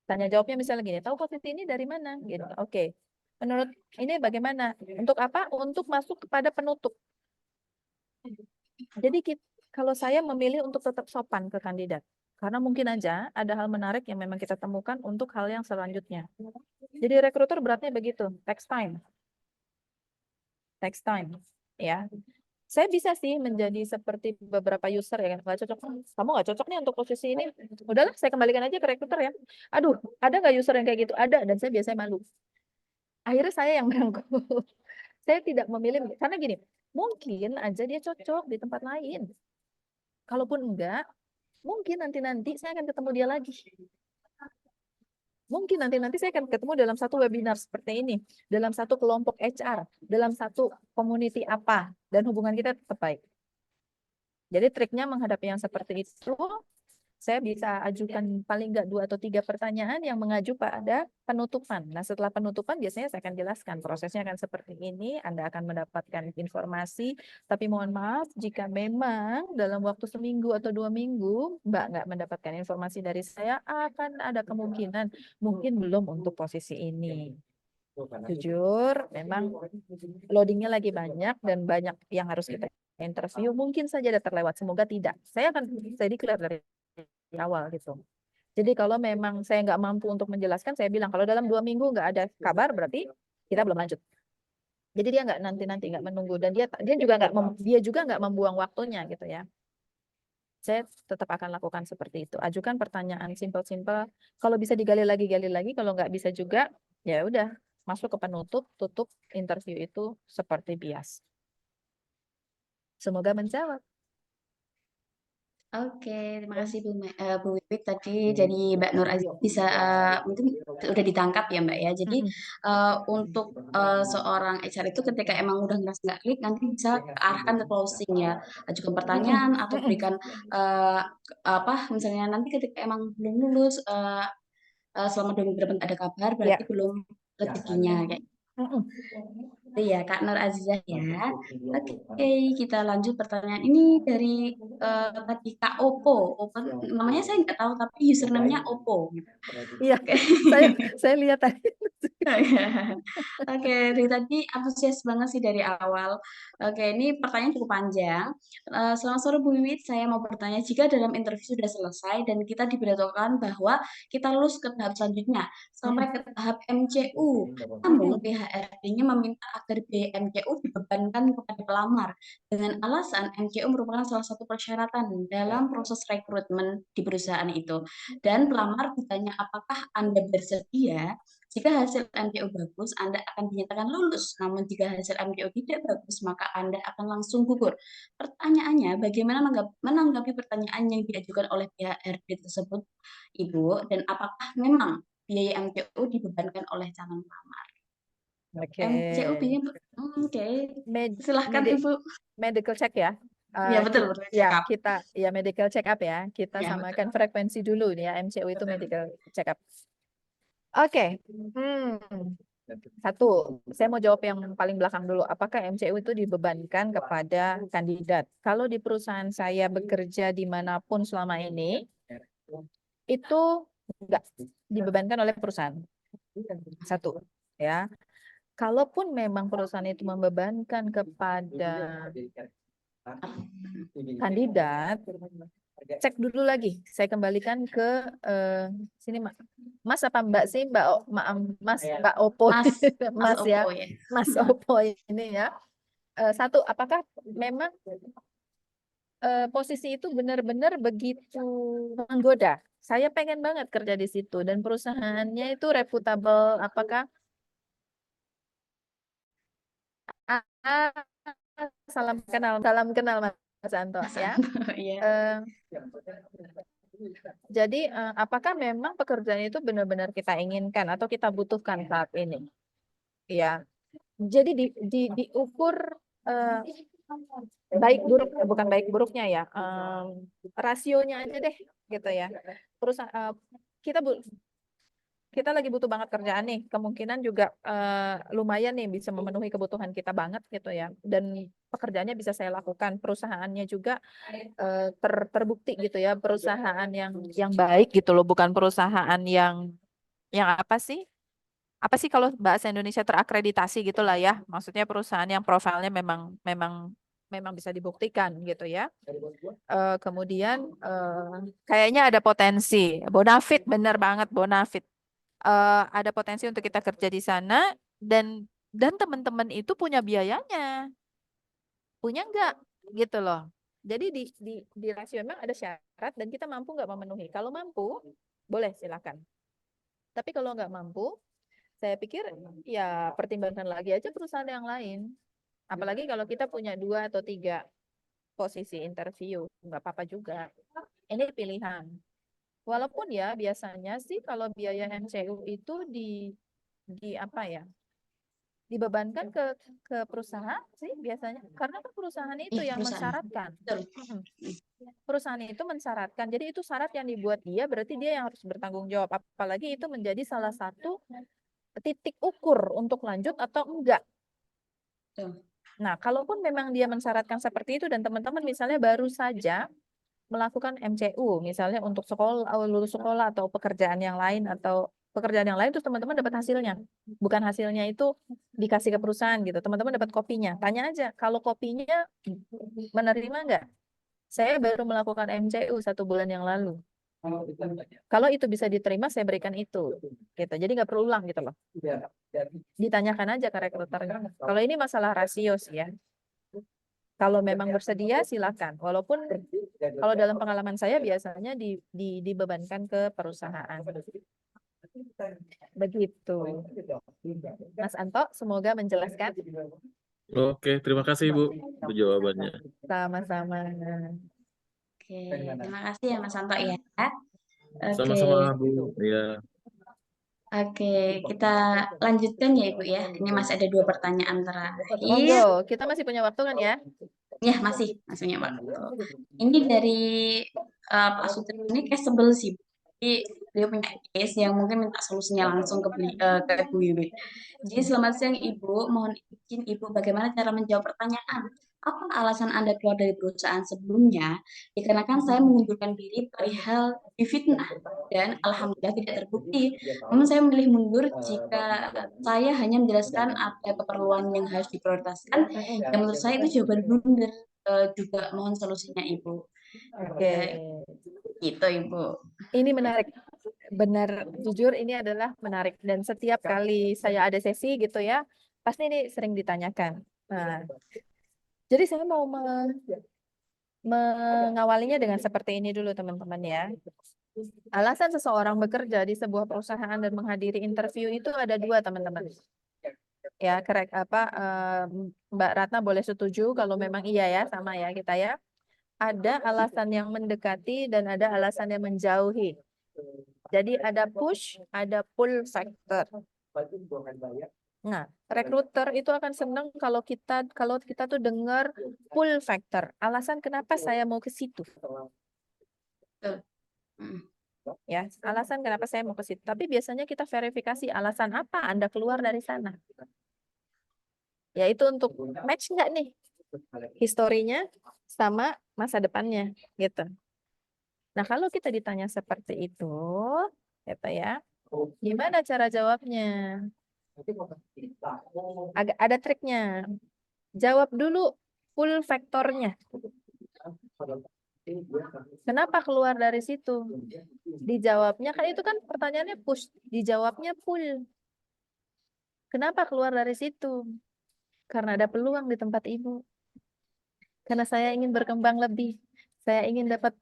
Tanya jawabnya misalnya gini, tahu posisi ini dari mana? Gitu. Oke. Menurut ini bagaimana? Untuk apa? Untuk masuk kepada penutup. Jadi kalau saya memilih untuk tetap sopan ke kandidat. Karena mungkin aja ada hal menarik yang memang kita temukan untuk hal yang selanjutnya. Jadi rekruter beratnya begitu, takes time. Takes time. Ya. Saya bisa sih menjadi seperti beberapa user ya, nggak cocok. Kamu nggak cocok nih untuk posisi ini. Udahlah, saya kembalikan aja ke rekruter ya. Aduh, ada nggak user yang kayak gitu? Ada, dan saya biasanya malu. Akhirnya saya yang merangkul. Saya tidak memilih, karena gini, mungkin aja dia cocok di tempat lain. Kalaupun enggak, mungkin nanti-nanti saya akan ketemu dia lagi. Mungkin nanti saya akan ketemu dalam satu webinar seperti ini, dalam satu kelompok HR, dalam satu community apa, dan hubungan kita tetap baik. Jadi triknya menghadapi yang seperti itu, saya bisa ajukan paling nggak 2 atau 3 pertanyaan yang mengacu pada penutupan. Nah, setelah penutupan biasanya saya akan jelaskan prosesnya akan seperti ini, Anda akan mendapatkan informasi, tapi mohon maaf jika memang dalam waktu seminggu atau 2 minggu Mbak nggak mendapatkan informasi dari saya, akan ada kemungkinan mungkin belum untuk posisi ini. Jujur, memang loadingnya lagi banyak dan banyak yang harus kita interview, mungkin saja ada terlewat, semoga tidak. Saya declare dari awal gitu. Jadi kalau memang saya nggak mampu untuk menjelaskan, saya bilang kalau dalam 2 minggu nggak ada kabar, berarti kita belum lanjut. Jadi dia nggak nanti nggak menunggu, dan dia juga nggak membuang waktunya gitu ya. Saya tetap akan lakukan seperti itu. Ajukan pertanyaan simpel-simpel. Kalau bisa digali lagi. Kalau nggak bisa juga, ya udah masuk ke penutup, tutup interview itu seperti biasa. Semoga menjawab. Oke, terima kasih Bu Wiwit tadi. Jadi Mbak Nur Aziz bisa mungkin sudah ditangkap ya Mbak ya. Jadi untuk seorang HR itu ketika emang udah ngerasa nggak klik, nanti bisa arahkan ke closing ya, ajukan pertanyaan atau berikan misalnya nanti ketika emang belum lulus selama 2 minggu depan ada kabar, berarti belum rezekinya kayak. Iya, Kak Nur Azizah ya. Oke, kita lanjut pertanyaan ini dari tadi Kak Opo. Namanya saya nggak tahu, tapi username-nya Opo. Iya, saya lihat tadi. Oke, dari tadi antusias banget sih dari awal. Oke, ini pertanyaan cukup panjang. Selamat sore Bu Wiwit, saya mau bertanya, jika dalam interview sudah selesai dan kita diberitahukan bahwa kita lulus ke tahap selanjutnya sampai ke tahap MCU, namun pihak HRD-nya meminta agar biaya MCU dibebankan kepada pelamar dengan alasan MCU merupakan salah satu persyaratan dalam proses rekrutmen di perusahaan itu. Dan pelamar ditanya apakah Anda bersedia. Jika hasil MCU bagus, Anda akan dinyatakan lulus. Namun jika hasil MCU tidak bagus, maka Anda akan langsung gugur. Pertanyaannya, bagaimana menanggapi pertanyaan yang diajukan oleh pihak HRD tersebut, Ibu? Dan apakah memang biaya MCU dibebankan oleh calon pelamar? Oke. MCU biaya, oke. Silahkan Ibu. Medical check ya. Iya betul, betul. Ya, Cakap. kita ya medical check up ya. Kita Ya, samakan frekuensi dulu nih ya. MCU itu medical check up. Oke. Satu, saya mau jawab yang paling belakang dulu. Apakah MCU itu dibebankan kepada kandidat? Kalau di perusahaan saya bekerja dimanapun selama ini, itu enggak dibebankan oleh perusahaan. Satu, ya. Kalaupun memang perusahaan itu membebankan kepada kandidat, cek dulu lagi. Saya kembalikan ke sini, Mas apa Mbak sih? Mbak Opo, Mas Mas ya, Opo ya. Mas Opo ini ya. Satu, apakah memang posisi itu benar-benar begitu menggoda? Saya pengen banget kerja di situ dan perusahaannya itu reputable. Apakah salam kenal Mas Anto Mas ya. Anto, iya. Jadi apakah memang pekerjaan itu benar-benar kita inginkan atau kita butuhkan saat ini? Ya. Jadi diukur baik buruk, bukan baik buruknya ya, rasionya aja deh gitu ya. Perusahaan kita lagi butuh banget kerjaan nih, kemungkinan juga lumayan nih bisa memenuhi kebutuhan kita banget gitu ya, dan pekerjaannya bisa saya lakukan, perusahaannya juga terbukti gitu ya, perusahaan yang baik gitu loh, bukan perusahaan yang apa sih kalau bahasa Indonesia terakreditasi gitulah ya, maksudnya perusahaan yang profilnya memang bisa dibuktikan gitu ya. Kemudian kayaknya ada potensi bonafit, bener banget bonafit. Ada potensi untuk kita kerja di sana dan teman-teman itu punya biayanya, punya enggak gitu loh. Jadi di rasio memang ada syarat dan kita mampu nggak memenuhi. Kalau mampu, boleh silakan. Tapi kalau nggak mampu, saya pikir ya pertimbangkan lagi aja perusahaan yang lain. Apalagi kalau kita punya 2 atau 3 posisi interview, nggak apa-apa juga. Ini pilihan. Walaupun ya biasanya sih kalau biaya MCU itu di apa ya, dibebankan ke perusahaan sih biasanya, karena kan perusahaan itu yang Perusahaan. mensyaratkan. Betul. Perusahaan itu mensyaratkan, jadi itu syarat yang dibuat dia, berarti dia yang harus bertanggung jawab. Apalagi itu menjadi salah satu titik ukur untuk lanjut atau enggak. Betul. Nah, kalaupun memang dia mensyaratkan seperti itu dan teman-teman misalnya baru saja melakukan MCU, misalnya untuk sekolah, lulus sekolah atau pekerjaan yang lain terus teman-teman dapat hasilnya. Bukan hasilnya itu dikasih ke perusahaan gitu. Teman-teman dapat kopinya. Tanya aja, kalau kopinya menerima enggak? Saya baru melakukan MCU 1 bulan yang lalu. Kalau itu bisa diterima, saya berikan itu. Gitu. Jadi nggak perlu ulang gitu loh. Ditanyakan aja ke rekruter. Kalau ini masalah rasio sih ya. Kalau memang bersedia silakan. Walaupun kalau dalam pengalaman saya biasanya dibebankan ke perusahaan. Begitu. Mas Anto, semoga menjelaskan. Oke, terima kasih Bu untuk jawabannya. Sama-sama. Oke, terima kasih ya Mas Anto ya. Oke. Sama-sama Bu. Ya. Oke, kita lanjutkan ya Ibu ya. Ini masih ada 2 pertanyaan terakhir. Monggo, kita masih punya waktu kan ya? Ya, masih punya waktu. Ini dari Pak Sutri ini kayak sebel sih. Jadi dia punya case yang mungkin minta solusinya langsung ke Bu Wiwit. Jadi selamat siang Ibu, mohon izin Ibu bagaimana cara menjawab pertanyaan? Apa alasan Anda keluar dari perusahaan sebelumnya? Dikarenakan saya mengundurkan diri perihal difitnah dan alhamdulillah tidak terbukti. Namun saya memilih mundur jika saya hanya menjelaskan ada keperluan yang harus diprioritaskan. Yang menurut saya itu jawaban blunder. Juga mohon solusinya Ibu. Oke. Gitu Ibu. Ini menarik. Benar, jujur ini adalah menarik. Dan setiap kali saya ada sesi gitu ya, pasti ini sering ditanyakan. Nah, jadi saya mau mengawalinya dengan seperti ini dulu teman-teman ya. Alasan seseorang bekerja di sebuah perusahaan dan menghadiri interview itu ada 2 teman-teman. Ya, Mbak Ratna boleh setuju kalau memang iya ya, sama ya kita ya. Ada alasan yang mendekati dan ada alasan yang menjauhi. Jadi ada push, ada pull factor. Nah, rekruter itu akan senang kalau kita tuh dengar pull factor. Alasan kenapa saya mau ke situ. Betul. Mm. Ya, alasan kenapa saya mau ke situ. Tapi biasanya kita verifikasi alasan apa Anda keluar dari sana. Yaitu untuk match nggak nih historinya sama masa depannya gitu. Nah, kalau kita ditanya seperti itu, gitu ya, gimana cara jawabnya? Agak ada triknya. Jawab dulu full faktornya. Kenapa keluar dari situ? Dijawabnya kan itu kan pertanyaannya push, dijawabnya pull. Kenapa keluar dari situ? Karena ada peluang di tempat ibu. Karena saya ingin berkembang lebih. Saya ingin dapat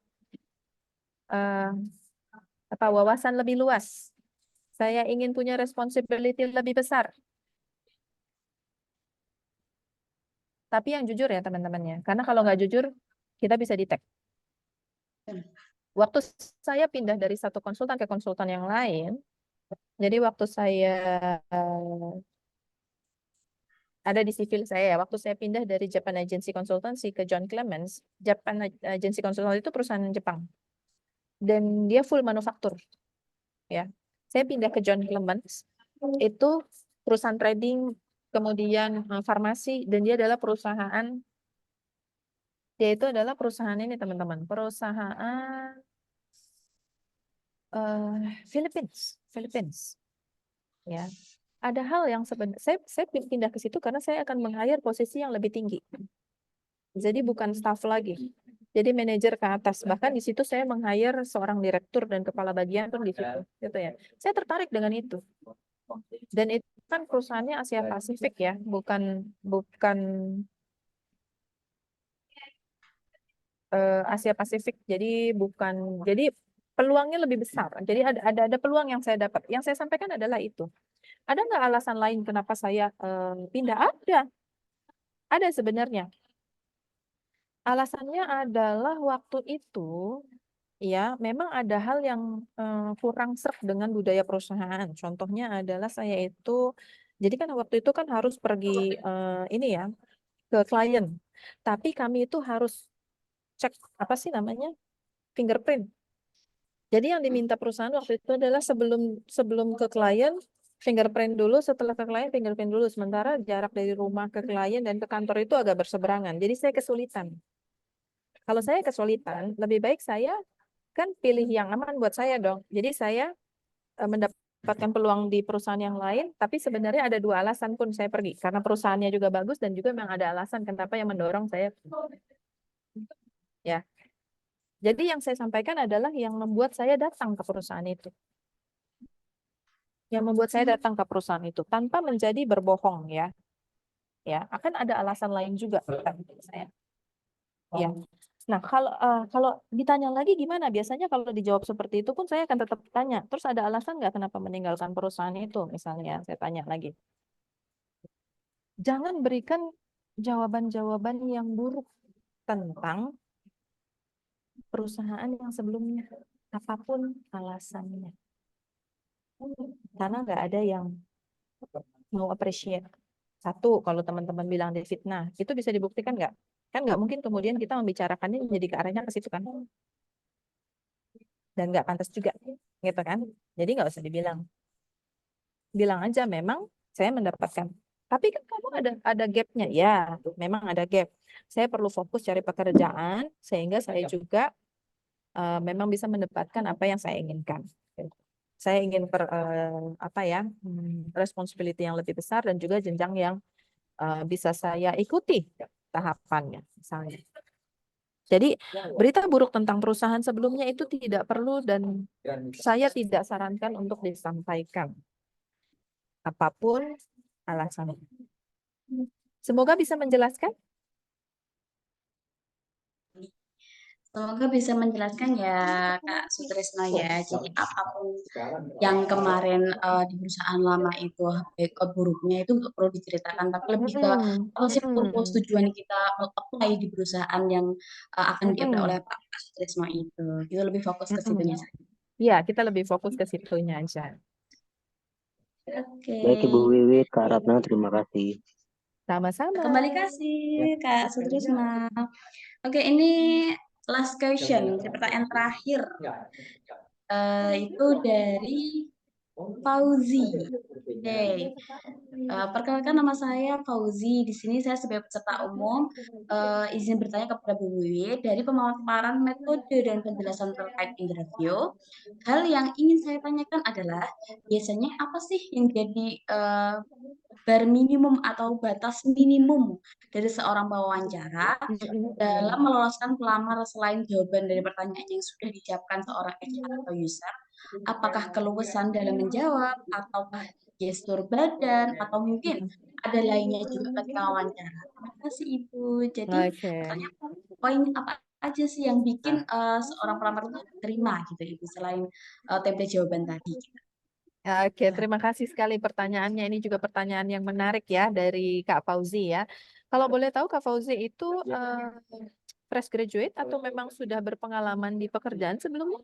wawasan lebih luas. Saya ingin punya responsibility lebih besar. Tapi yang jujur ya teman-temannya. Karena kalau nggak jujur, kita bisa detect. Waktu saya pindah dari satu konsultan ke konsultan yang lain, jadi waktu saya ada di civil saya, waktu saya pindah dari Japan Agency Consultancy ke John Clements, Japan Agency Consultancy itu perusahaan Jepang. Dan dia full manufaktur. Ya. Saya pindah ke John Clements, itu perusahaan trading, kemudian farmasi, dan dia adalah perusahaan ini teman-teman, perusahaan Philippines. Ya. Ada hal yang sebenarnya saya pindah ke situ karena saya akan meng-hire posisi yang lebih tinggi. Jadi bukan staff lagi. Jadi manajer ke atas. Bahkan di situ saya meng-hire seorang direktur dan kepala bagian pun di situ, gitu ya. Saya tertarik dengan itu. Dan itu kan perusahaannya Asia Pasifik ya, bukan Asia Pasifik. Jadi peluangnya lebih besar. Jadi ada peluang yang saya dapat. Yang saya sampaikan adalah itu. Ada nggak alasan lain kenapa saya pindah? Ada sebenarnya. Alasannya adalah waktu itu, ya memang ada hal yang kurang serk dengan budaya perusahaan. Contohnya adalah saya itu, jadi kan waktu itu kan harus pergi ke klien. Tapi kami itu harus cek apa sih namanya fingerprint. Jadi yang diminta perusahaan waktu itu adalah sebelum ke klien fingerprint dulu, setelah ke klien fingerprint dulu. Sementara jarak dari rumah ke klien dan ke kantor itu agak berseberangan. Jadi saya kesulitan. Kalau saya kesulitan, lebih baik saya kan pilih yang aman buat saya dong. Jadi saya mendapatkan peluang di perusahaan yang lain, tapi sebenarnya ada dua alasan pun saya pergi. Karena perusahaannya juga bagus dan juga memang ada alasan kenapa yang mendorong saya. Ya. Jadi yang saya sampaikan adalah yang membuat saya datang ke perusahaan itu. Yang membuat saya datang ke perusahaan itu tanpa menjadi berbohong ya. Ya, akan ada alasan lain juga saya. Ya. Nah, kalau ditanya lagi gimana? Biasanya kalau dijawab seperti itu pun saya akan tetap tanya. Terus ada alasan nggak kenapa meninggalkan perusahaan itu? Misalnya saya tanya lagi. Jangan berikan jawaban-jawaban yang buruk tentang perusahaan yang sebelumnya. Apapun alasannya. Karena nggak ada yang mau appreciate. Satu, kalau teman-teman bilang di fitnah, itu bisa dibuktikan nggak? Kan nggak mungkin kemudian kita membicarakannya menjadi ke arahnya ke situ kan? Dan nggak pantas juga, gitu kan? Jadi nggak usah dibilang. Bilang aja memang saya mendapatkan. Tapi kan kamu ada gapnya, ya, memang ada gap. Saya perlu fokus cari pekerjaan sehingga saya juga memang bisa mendapatkan apa yang saya inginkan. Saya ingin responsibility yang lebih besar dan juga jenjang yang bisa saya ikuti tahapannya, misalnya. Jadi berita buruk tentang perusahaan sebelumnya itu tidak perlu dan saya tidak sarankan untuk disampaikan. Apapun alasannya. Semoga bisa menjelaskan. Semoga bisa menjelaskan ya Kak Sutrisno ya. Jadi apapun yang kemarin di perusahaan lama itu baik buruknya itu nggak perlu diceritakan, tapi lebih ke apa sih purpose tujuan kita apply di perusahaan yang akan di-apply oleh Pak Sutrisno itu. Kita lebih fokus ke situnya saja. Iya, kita lebih fokus ke situnya aja. Baik Ibu Oke. Wiwit, Kak Ratna, terima kasih. Sama-sama. Kembali kasih Kak Sutrisma. Oke, ini last question, pertanyaan terakhir. Itu dari Fauzi. Oke. Perkenalkan nama saya Fauzi. Di sini saya sebagai peserta umum izin bertanya kepada Bu Wiwit dari pemaparan metode dan penjelasan terkait interview. Hal yang ingin saya tanyakan adalah biasanya apa sih yang jadi bar minimum atau batas minimum dari seorang pewawancara dalam meloloskan pelamar selain jawaban dari pertanyaan yang sudah disiapkan seorang HR atau user? Apakah keluasan dalam menjawab, ataukah gestur badan, atau mungkin ada lainnya juga ketika wawancara? Terima kasih Ibu. Jadi Oke. pertanyaan poin apa aja sih yang bikin seorang pelamar itu terima gitu Ibu selain template jawaban tadi? Oke, terima kasih sekali pertanyaannya. Ini juga pertanyaan yang menarik ya dari Kak Fauzi ya. Kalau boleh tahu Kak Fauzi itu fresh graduate atau memang sudah berpengalaman di pekerjaan sebelumnya?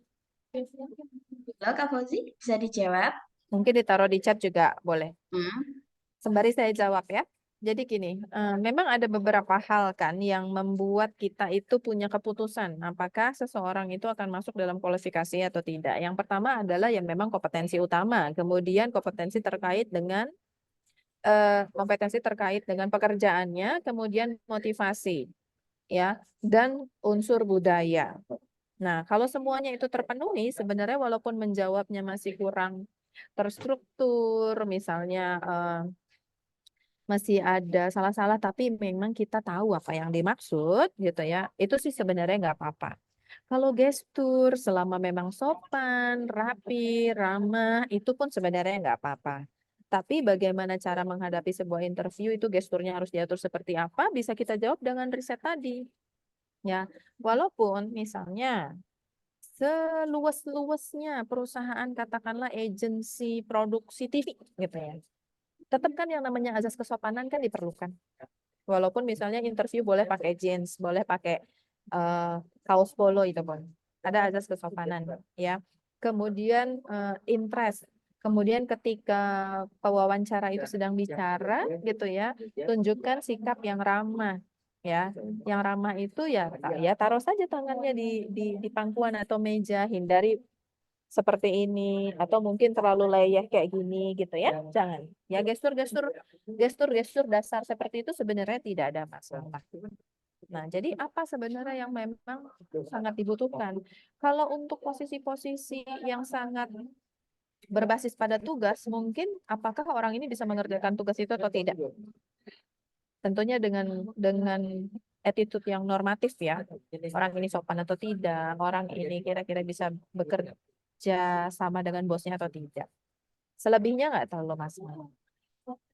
Halo Kak Fauzi, bisa dijawab? Mungkin ditaruh di chat juga boleh. Hmm. Sembari saya jawab ya. Jadi gini, memang ada beberapa hal kan yang membuat kita itu punya keputusan apakah seseorang itu akan masuk dalam kualifikasi atau tidak. Yang pertama adalah yang memang kompetensi utama, kemudian kompetensi terkait dengan pekerjaannya, kemudian motivasi, ya, dan unsur budaya. Nah, kalau semuanya itu terpenuhi, sebenarnya walaupun menjawabnya masih kurang terstruktur, misalnya masih ada salah-salah, tapi memang kita tahu apa yang dimaksud, gitu ya. Itu sih sebenarnya nggak apa-apa. Kalau gestur, selama memang sopan, rapi, ramah, itu pun sebenarnya nggak apa-apa. Tapi bagaimana cara menghadapi sebuah interview itu gesturnya harus diatur seperti apa, bisa kita jawab dengan riset tadi. Ya, walaupun misalnya seluas-luasnya perusahaan katakanlah agensi produksi TV gitu ya. Tetap kan yang namanya azas kesopanan kan diperlukan. Walaupun misalnya interview boleh pakai jeans, boleh pakai kaos polo itu pun. Ada azas kesopanan ya. Kemudian interest. Kemudian ketika pewawancara itu sedang bicara gitu ya, tunjukkan sikap yang ramah ya. Yang ramah itu ya taruh saja tangannya di pangkuan atau meja, hindari seperti ini atau mungkin terlalu leyeh kayak gini gitu ya. Jangan. Ya gestur dasar seperti itu sebenarnya tidak ada masalah. Nah, jadi apa sebenarnya yang memang sangat dibutuhkan? Kalau untuk posisi-posisi yang sangat berbasis pada tugas, mungkin apakah orang ini bisa mengerjakan tugas itu atau tidak? Tentunya dengan attitude yang normatif ya. Orang ini sopan atau tidak, orang ini kira-kira bisa bekerja sama dengan bosnya atau tidak. Selebihnya nggak terlalu masalah.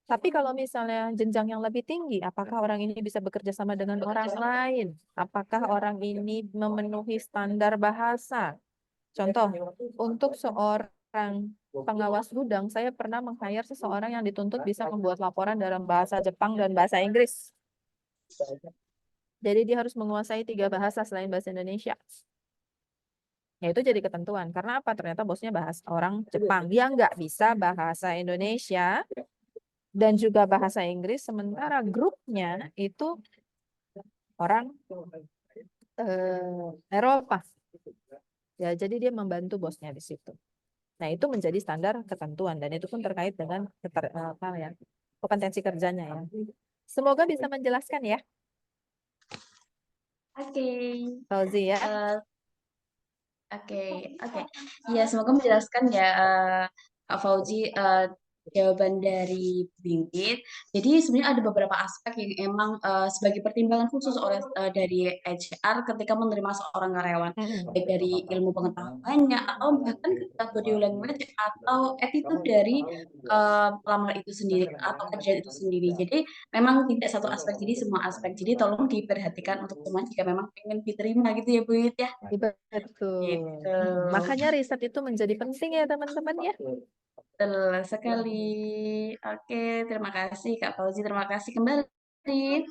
Tapi kalau misalnya jenjang yang lebih tinggi, apakah orang ini bisa bekerja sama dengan orang lain? Apakah orang ini memenuhi standar bahasa? Contoh, untuk seorang pengawas gudang, saya pernah meng-hire seseorang yang dituntut bisa membuat laporan dalam bahasa Jepang dan bahasa Inggris. Jadi dia harus menguasai 3 bahasa selain bahasa Indonesia. Ya itu jadi ketentuan. Karena apa? Ternyata bosnya orang Jepang. Dia nggak bisa bahasa Indonesia dan juga bahasa Inggris, sementara grupnya itu orang Eropa. Ya, jadi dia membantu bosnya di situ. Nah, itu menjadi standar ketentuan dan itu pun terkait dengan kompetensi kerjanya ya. Semoga bisa menjelaskan ya. Oke. Fauzi ya. Oke. Ya, semoga menjelaskan ya Kak Fauzi jawaban dari Bingkit. Jadi sebenarnya ada beberapa aspek yang emang sebagai pertimbangan khusus oleh dari HR ketika menerima seorang karyawan, baik dari ilmu pengetahuannya atau bahkan ketika body language atau attitude dari pelamar itu sendiri atau kerjaan itu sendiri. Jadi memang tidak satu aspek, jadi semua aspek. Jadi tolong diperhatikan untuk semua jika memang ingin diterima gitu ya Bu Wit ya. Betul. Gitu. Makanya riset itu menjadi penting ya teman-teman ya. Betul sekali. Oke, terima kasih Kak Fauzi, terima kasih kembali.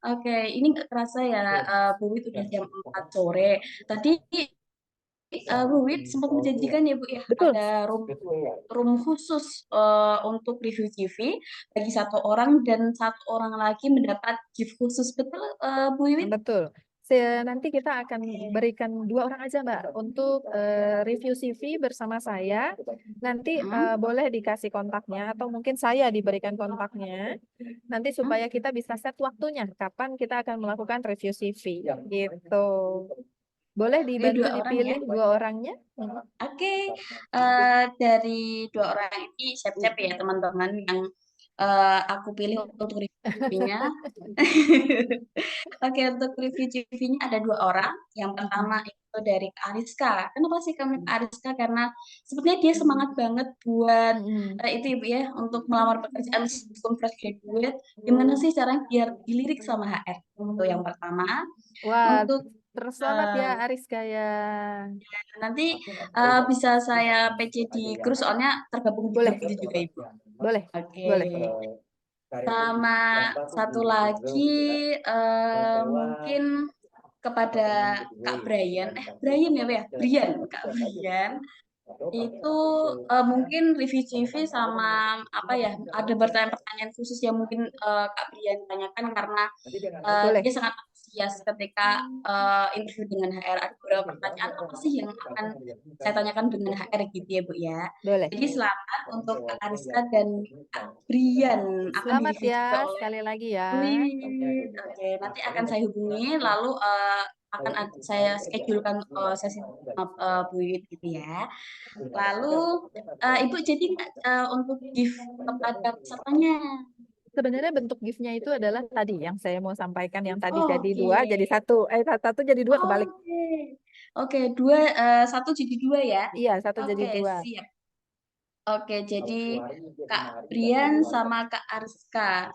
Oke, ini nggak kerasa ya, Bu Wit udah jam 4 sore. Tadi Bu Wit sempat menjanjikan ya Bu ya, Betul. ada room khusus untuk review TV bagi satu orang dan satu orang lagi mendapat gift khusus, betul Bu Wiwit? Betul. Nanti kita akan berikan 2 orang aja Mbak untuk review CV bersama saya. Nanti boleh dikasih kontaknya atau mungkin saya diberikan kontaknya. Nanti supaya kita bisa set waktunya kapan kita akan melakukan review CV gitu. Boleh dibantu 2 orang ya. dipilih 2 orangnya? Oke, dari 2 orang ini siap-siap ya teman-teman yang aku pilih untuk review-nya. Oke, untuk review CV-nya ada 2 orang. Yang pertama itu dari Kak Ariska. Kenapa sih kami Kak Ariska? Karena sepertinya dia semangat banget buat itu Ibu ya, untuk melamar pekerjaan meskipun fresh graduate. Gimana sih caranya biar dilirik sama HR? Itu yang pertama. Wah, Untuk terselamat ya Ariska ya. nanti bisa saya PC di grup soalnya tergabung di Boleh. grup itu juga Ibu. Boleh. Oke. Boleh. Sama satu lagi mungkin kepada Kak Brian, Brian ya Pak ya? Brian, Kak Brian. Itu mungkin review CV sama apa ya, ada pertanyaan-pertanyaan khusus yang mungkin Kak Brian tanyakan karena Boleh. dia sangat antusias ketika interview dengan HR. Ada beberapa pertanyaan apa sih yang akan saya tanyakan dengan HR gitu ya Bu ya. Boleh. Jadi selamat untuk Kak Ariska dan Kak Brian akan Selamat di-review juga ya oleh sekali lagi ya. Wiwit. Oke, nanti akan saya hubungi lalu akan saya schedulekan sesi Bu Wiwit gitu ya. Lalu Ibu jadi nggak untuk gift kepada pesertanya? Sebenarnya bentuk gift-nya itu adalah tadi yang saya mau sampaikan yang tadi Oh, jadi oke. 2 jadi 1. Satu jadi 2 kebalik. Oke, 1 jadi 2 ya. Iya, 1 jadi Oke, 2. siap. Oke, jadi Kak Brian sama Kak Ariska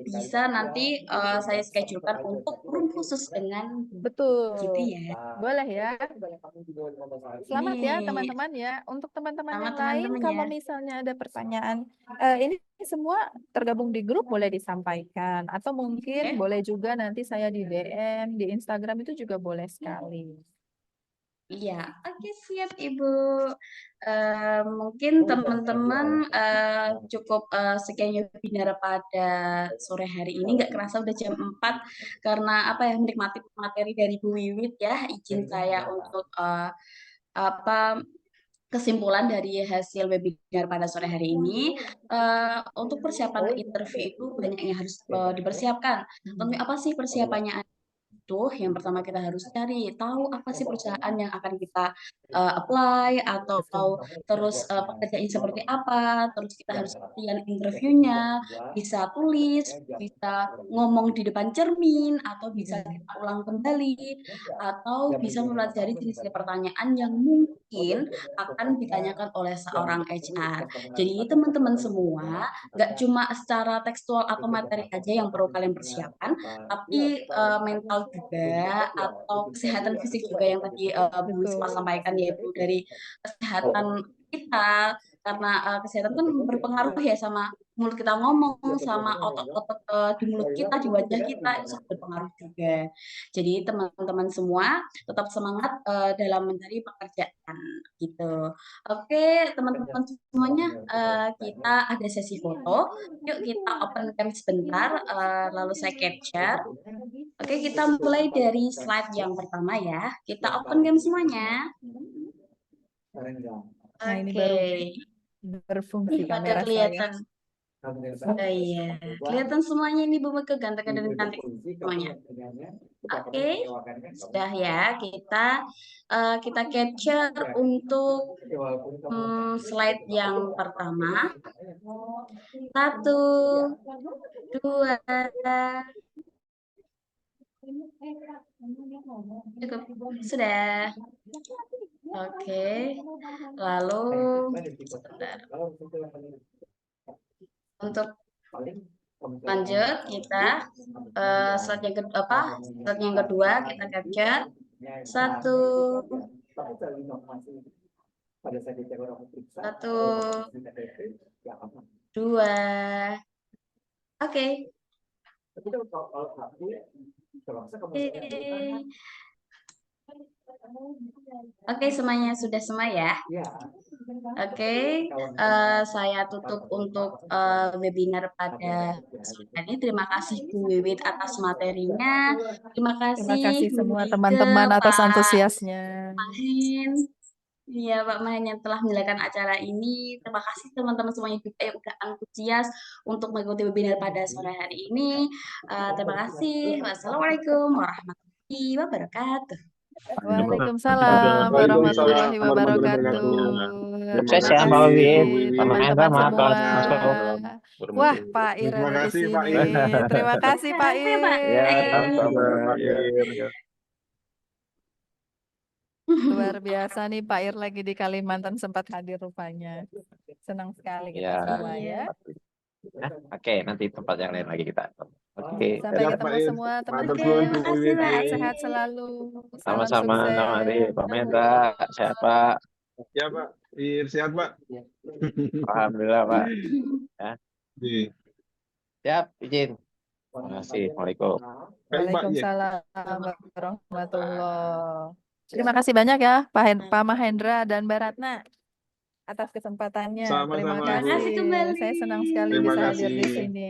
bisa nanti saya schedulekan untuk room khusus dengan Betul. gitu ya. Boleh ya. Selamat ya Nih, teman-teman ya. Untuk teman-teman sama yang lain, teman-teman kalau ya. misalnya ada pertanyaan, ini semua tergabung di grup boleh disampaikan. Atau mungkin boleh juga nanti saya di DM, di Instagram itu juga boleh sekali. Iya, oke siap Ibu. Mungkin teman-teman cukup sekian webinar pada sore hari ini. Nggak kerasa udah jam 4 karena apa ya menikmati materi dari Bu Wiwit ya. Izin saya untuk apa kesimpulan dari hasil webinar pada sore hari ini. Untuk persiapan interview itu banyak yang harus dipersiapkan. Tentunya apa sih persiapannya? Yang pertama kita harus cari tahu apa sih perusahaan yang akan kita apply atau terus pekerjaannya seperti apa, terus kita harus latihan interviewnya, bisa tulis, bisa ngomong di depan cermin, atau bisa kita ulang kembali, atau bisa mempelajari jenis pertanyaan yang mungkin akan ditanyakan oleh seorang HR. Jadi teman-teman semua, nggak cuma secara tekstual atau materi aja yang perlu kalian persiapkan, tapi mental juga atau kesehatan fisik juga yang tadi Bu Wisma sampaikan yaitu dari kesehatan kita karena kesehatan kan berpengaruh ya sama mulut kita ngomong sama otot-otot di mulut kita di wajah kita itu sangat berpengaruh juga. Jadi teman-teman semua tetap semangat dalam mencari pekerjaan gitu. Oke teman-teman semuanya kita ada sesi foto. Yuk kita open cam sebentar lalu saya capture. Oke, kita mulai dari slide yang pertama ya. Kita open game semuanya. Nah, ini Oke. baru berfungsi Pada kamera saya. kelihatan. Oh iya, kelihatan semuanya ini Bu Mega ganteng dan cantik semuanya. Oke, sudah ya. Kita capture untuk slide yang pertama. 1, 2. Cukup, sudah. Oke, lalu sebentar. Untuk lanjut kita slide yang kedua kita capture 1, 2. Oke. Oke, semuanya sudah semua ya. Oke, saya tutup untuk webinar pada sore ini. Terima kasih Bu Wiwit atas materinya. Terima Terima kasih kasih Bu semua Mike, teman-teman atas Pak antusiasnya. Mahen. Iya, Pak Mahen yang telah menyelenggarakan acara ini. Terima kasih teman-teman semuanya juga yang udah antusias untuk mengikuti webinar pada sore hari ini. Terima kasih. Wassalamualaikum warahmatullahi wabarakatuh. Waalaikumsalam Waalaikumsalam warahmatullahi warahmatullahi wabarakatuh. wabarakatuh. Sukses Terima ya, Mbak kasih, Wiwit. Bu Wiwit. Pak Mahendra, Teman-teman maaf kalau semua. masuk. Wah, Pak Ir Terima ada di kasih, Pak sini. Ir. Terima kasih Pak Makasih ya, Pak. Ya, Ir. sama-sama. Pak Ya. Ir. Luar biasa nih Pak Ir lagi di Kalimantan sempat hadir rupanya. Senang sekali kita Ya. semua ya. Nah, oke, nanti tempat yang lain lagi kita. Oke. Sampai Ya, Pak ketemu Ir. semua Matur teman-teman. suwun, Bu Makasih, Wiwit. Pak Ir. Sehat-sehat selalu. Salam Sama-sama, sama Adi, sukses. Pak Mahendra, sehat Pak. Ya, Pak Ir. Sehat, Pak. Alhamdulillah Pak. Ya. Iya. Siap, izin. Terima kasih. Waalaikumsalam. Baik, Pak. Iya. Waalaikumsalam warahmatullahi. Terima kasih banyak ya Pak Mahendra dan Mbak Ratna atas kesempatannya. Terima Sama-sama, Bu. Terima kasih kasih. kembali. Saya senang sekali Terima bisa hadir di kasih. sini.